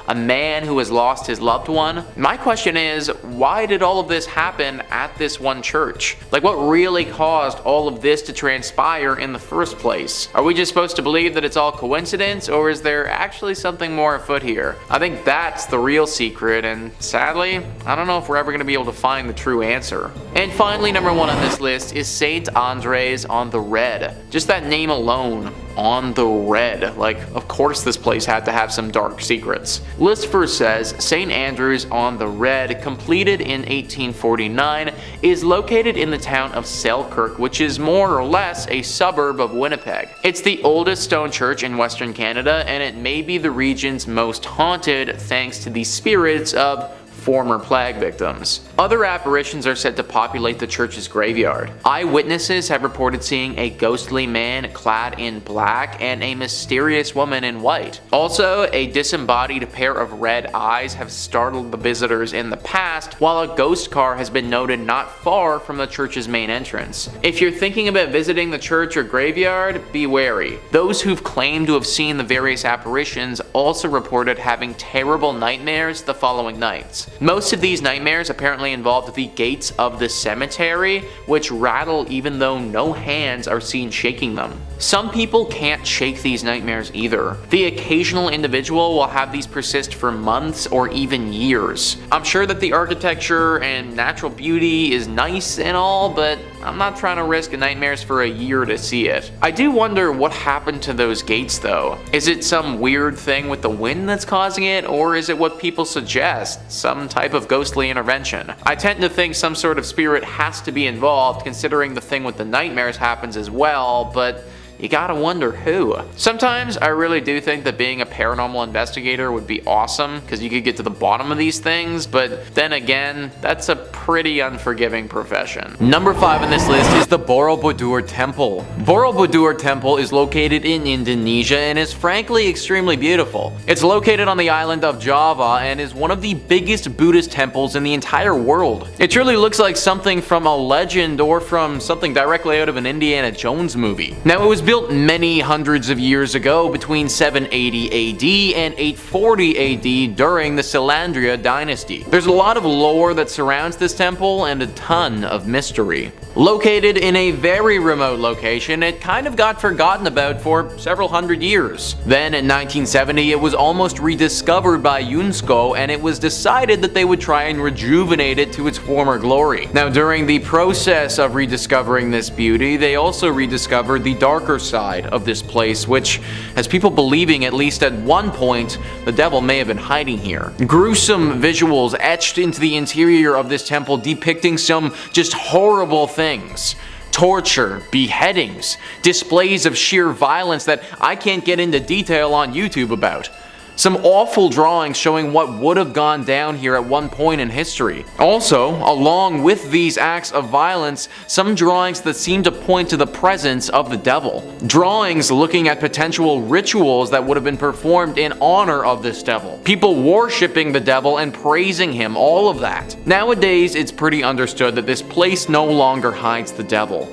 a man who has lost his loved one. My question is, why did all of this happen at this one church? Like, what really caused all of this to transpire in the first place? Are we just supposed to believe that it's all coincidence, or is there actually something more afoot here? I think that's the real secret, and sadly, I don't know if we're ever going to be able to find the true answer. And finally, number 1 on this list is St. Andres on the Red. Just that name alone, on the Red. Like, of course this place had to have some dark secrets. List first says, St. Andrews on the Red, completed in 1849, is located in the town of Selkirk, which is more or less a suburb of Winnipeg. It's the oldest stone church in Western Canada, and it may be the region's most haunted thanks to the spirits of former plague victims. Other apparitions are said to populate the church's graveyard. Eyewitnesses have reported seeing a ghostly man clad in black and a mysterious woman in white. Also, a disembodied pair of red eyes have startled the visitors in the past, while a ghost car has been noted not far from the church's main entrance. If you're thinking about visiting the church or graveyard, be wary. Those who've claimed to have seen the various apparitions also reported having terrible nightmares the following nights. Most of these nightmares apparently involved the gates of the cemetery, which rattle even though no hands are seen shaking them. Some people can't shake these nightmares either. The occasional individual will have these persist for months or even years. I'm sure that the architecture and natural beauty is nice and all, but I'm not trying to risk nightmares for a year to see it. I do wonder what happened to those gates though. Is it some weird thing with the wind that's causing it, or is it what people suggest, some type of ghostly intervention? I tend to think some sort of spirit has to be involved, considering the thing with the nightmares happens as well, but you gotta wonder who. Sometimes I really do think that being a paranormal investigator would be awesome, because you could get to the bottom of these things, but then again, that's a pretty unforgiving profession. Number 5 on this list is the Borobudur Temple. Borobudur Temple is located in Indonesia and is frankly extremely beautiful. It's located on the island of Java and is one of the biggest Buddhist temples in the entire world. It truly looks like something from a legend or from something directly out of an Indiana Jones movie. Now, it was built many hundreds of years ago between 780 AD and 840 AD during the Selandria dynasty. There's a lot of lore that surrounds this temple and a ton of mystery. Located in a very remote location, it kind of got forgotten about for several hundred years. Then in 1970, it was almost rediscovered by UNESCO, and it was decided that they would try and rejuvenate it to its former glory. Now, during the process of rediscovering this beauty, they also rediscovered the darker side of this place, which has people believing at least at one point the devil may have been hiding here. Gruesome visuals etched into the interior of this temple depicting some just horrible things. Torture, beheadings, displays of sheer violence that I can't get into detail on YouTube about. Some awful drawings showing what would have gone down here at one point in history. Also, along with these acts of violence, some drawings that seem to point to the presence of the devil. Drawings looking at potential rituals that would have been performed in honor of this devil. People worshipping the devil and praising him, all of that. Nowadays, it's pretty understood that this place no longer hides the devil.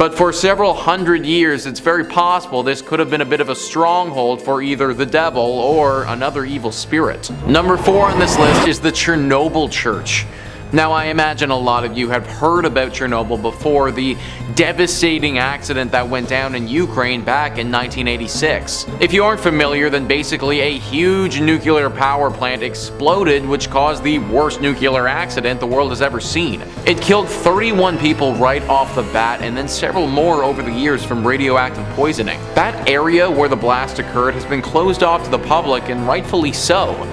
But for several hundred years, it's very possible this could have been a bit of a stronghold for either the devil or another evil spirit. Number 4 on this list is the Chernobyl Church. Now, I imagine a lot of you have heard about Chernobyl before, the devastating accident that went down in Ukraine back in 1986. If you aren't familiar, then basically a huge nuclear power plant exploded, which caused the worst nuclear accident the world has ever seen. It killed 31 people right off the bat, and then several more over the years from radioactive poisoning. That area where the blast occurred has been closed off to the public, and rightfully so.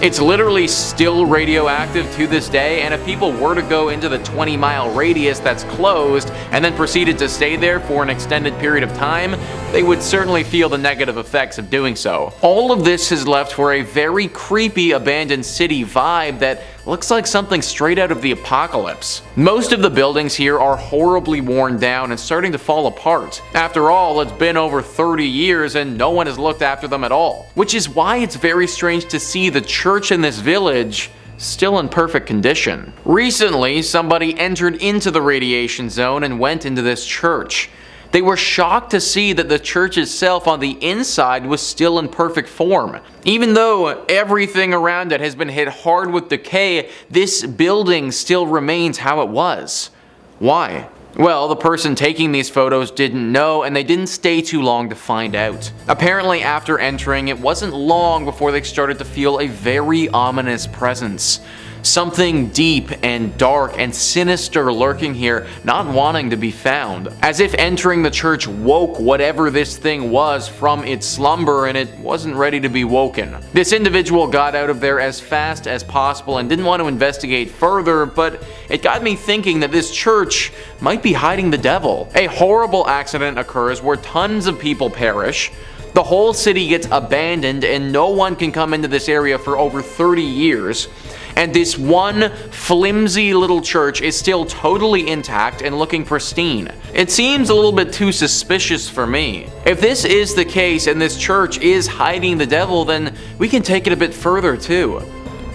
It's literally still radioactive to this day, and if people were to go into the 20-mile radius that's closed and then proceeded to stay there for an extended period of time, they would certainly feel the negative effects of doing so. All of this has left for a very creepy abandoned city vibe that looks like something straight out of the apocalypse. Most of the buildings here are horribly worn down and starting to fall apart. After all, it's been over 30 years and no one has looked after them at all. Which is why it's very strange to see the church in this village still in perfect condition. Recently, somebody entered into the radiation zone and went into this church. They were shocked to see that the church itself on the inside was still in perfect form. Even though everything around it has been hit hard with decay, this building still remains how it was. Why? Well, the person taking these photos didn't know, and they didn't stay too long to find out. Apparently, after entering, it wasn't long before they started to feel a very ominous presence. Something deep and dark and sinister lurking here, not wanting to be found. As if entering the church woke whatever this thing was from its slumber, and it wasn't ready to be woken. This individual got out of there as fast as possible and didn't want to investigate further, but it got me thinking that this church might be hiding the devil. A horrible accident occurs where tons of people perish. The whole city gets abandoned and no one can come into this area for over 30 years. And this one flimsy little church is still totally intact and looking pristine. It seems a little bit too suspicious for me. If this is the case and this church is hiding the devil, then we can take it a bit further too.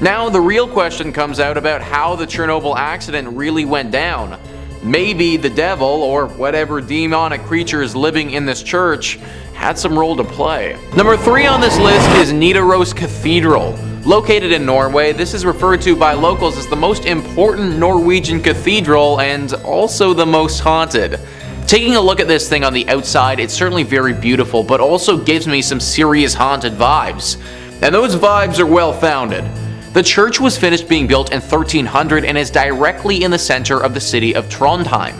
Now the real question comes out about how the Chernobyl accident really went down. Maybe the devil, or whatever demonic creatures living in this church, had some role to play. Number 3 on this list is Nidaros Cathedral. Located in Norway, this is referred to by locals as the most important Norwegian cathedral and also the most haunted. Taking a look at this thing on the outside, it's certainly very beautiful, but also gives me some serious haunted vibes. And those vibes are well founded. The church was finished being built in 1300 and is directly in the center of the city of Trondheim.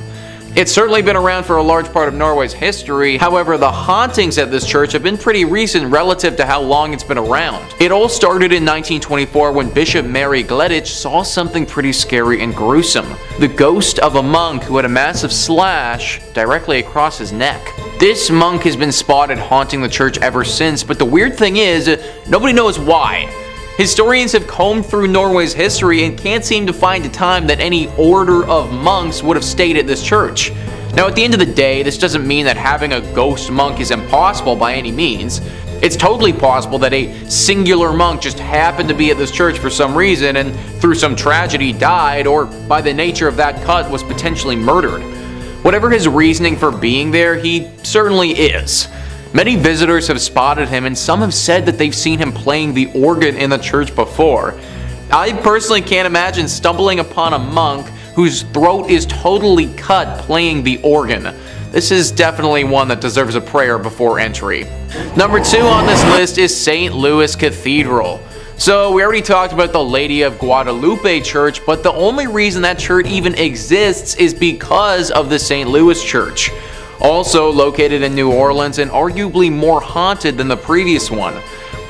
It's certainly been around for a large part of Norway's history, however the hauntings at this church have been pretty recent relative to how long it's been around. It all started in 1924 when Bishop Mary Gleditch saw something pretty scary and gruesome. The ghost of a monk who had a massive slash directly across his neck. This monk has been spotted haunting the church ever since, but the weird thing is, nobody knows why. Historians have combed through Norway's history and can't seem to find a time that any order of monks would have stayed at this church. Now at the end of the day, this doesn't mean that having a ghost monk is impossible by any means. It's totally possible that a singular monk just happened to be at this church for some reason and through some tragedy died, or by the nature of that cut was potentially murdered. Whatever his reasoning for being there, he certainly is. Many visitors have spotted him, and some have said that they've seen him playing the organ in the church before. I personally can't imagine stumbling upon a monk whose throat is totally cut playing the organ. This is definitely one that deserves a prayer before entry. Number 2 on this list is St. Louis Cathedral. So we already talked about the Lady of Guadalupe Church, but the only reason that church even exists is because of the St. Louis Church. Also located in New Orleans and arguably more haunted than the previous one.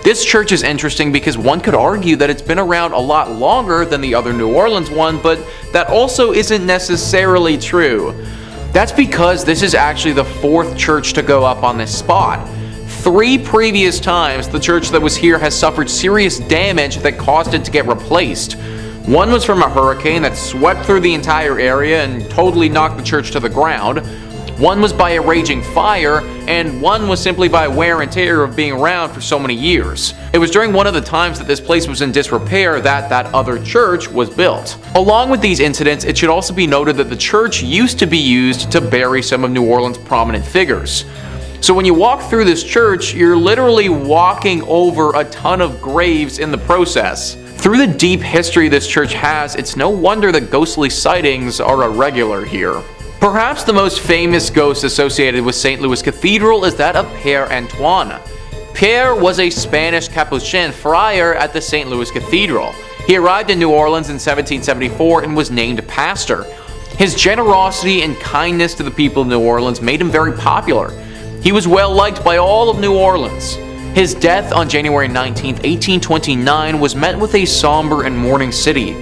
This church is interesting because one could argue that it's been around a lot longer than the other New Orleans one, but that also isn't necessarily true. That's because this is actually the 4th church to go up on this spot. 3 previous times the church that was here has suffered serious damage that caused it to get replaced. One was from a hurricane that swept through the entire area and totally knocked the church to the ground. One was by a raging fire, and one was simply by wear and tear of being around for so many years. It was during one of the times that this place was in disrepair that other church was built. Along with these incidents, it should also be noted that the church used to be used to bury some of New Orleans' prominent figures. So when you walk through this church, you're literally walking over a ton of graves in the process. Through the deep history this church has, it's no wonder that ghostly sightings are a regular here. Perhaps the most famous ghost associated with St. Louis Cathedral is that of Père Antoine. Père was a Spanish Capuchin friar at the St. Louis Cathedral. He arrived in New Orleans in 1774 and was named pastor. His generosity and kindness to the people of New Orleans made him very popular. He was well liked by all of New Orleans. His death on January 19, 1829 was met with a somber and mourning city.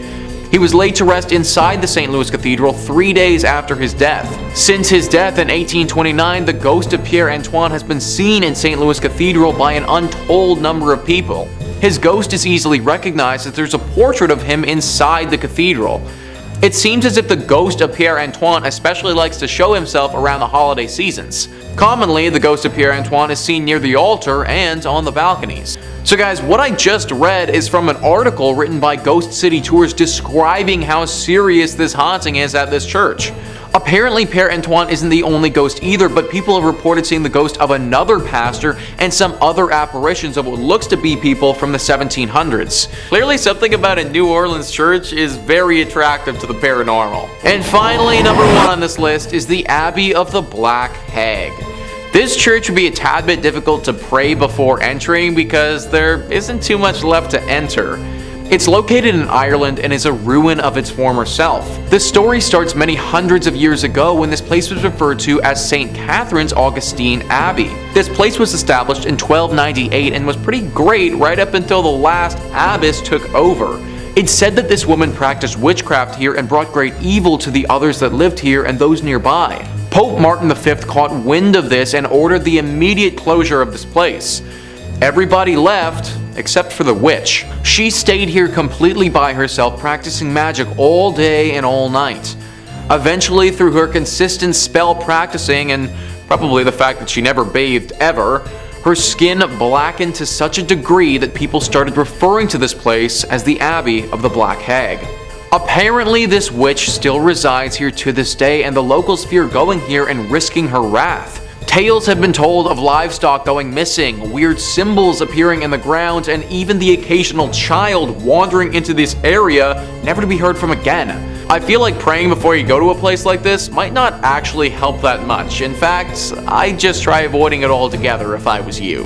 He was laid to rest inside the St. Louis Cathedral 3 days after his death. Since his death in 1829, the ghost of Pierre Antoine has been seen in St. Louis Cathedral by an untold number of people. His ghost is easily recognized as there's a portrait of him inside the cathedral. It seems as if the ghost of Pierre Antoine especially likes to show himself around the holiday seasons. Commonly, the ghost of Pierre Antoine is seen near the altar and on the balconies. So guys, what I just read is from an article written by Ghost City Tours describing how serious this haunting is at this church. Apparently, Pierre Antoine isn't the only ghost either, but people have reported seeing the ghost of another pastor and some other apparitions of what looks to be people from the 1700s. Clearly, something about a New Orleans church is very attractive to the paranormal. And finally, number 1 on this list is the Abbey of the Black Hag. This church would be a tad bit difficult to pray before entering because there isn't too much left to enter. It's located in Ireland and is a ruin of its former self. The story starts many hundreds of years ago when this place was referred to as St. Catherine's Augustine Abbey. This place was established in 1298 and was pretty great right up until the last abbess took over. It's said that this woman practiced witchcraft here and brought great evil to the others that lived here and those nearby. Pope Martin V caught wind of this and ordered the immediate closure of this place. Everybody left, except for the witch. She stayed here completely by herself, practicing magic all day and all night. Eventually, through her consistent spell practicing and probably the fact that she never bathed ever, her skin blackened to such a degree that people started referring to this place as the Abbey of the Black Hag. Apparently, this witch still resides here to this day, and the locals fear going here and risking her wrath. Tales have been told of livestock going missing, weird symbols appearing in the ground, and even the occasional child wandering into this area, never to be heard from again. I feel like praying before you go to a place like this might not actually help that much. In fact, I'd just try avoiding it altogether if I was you.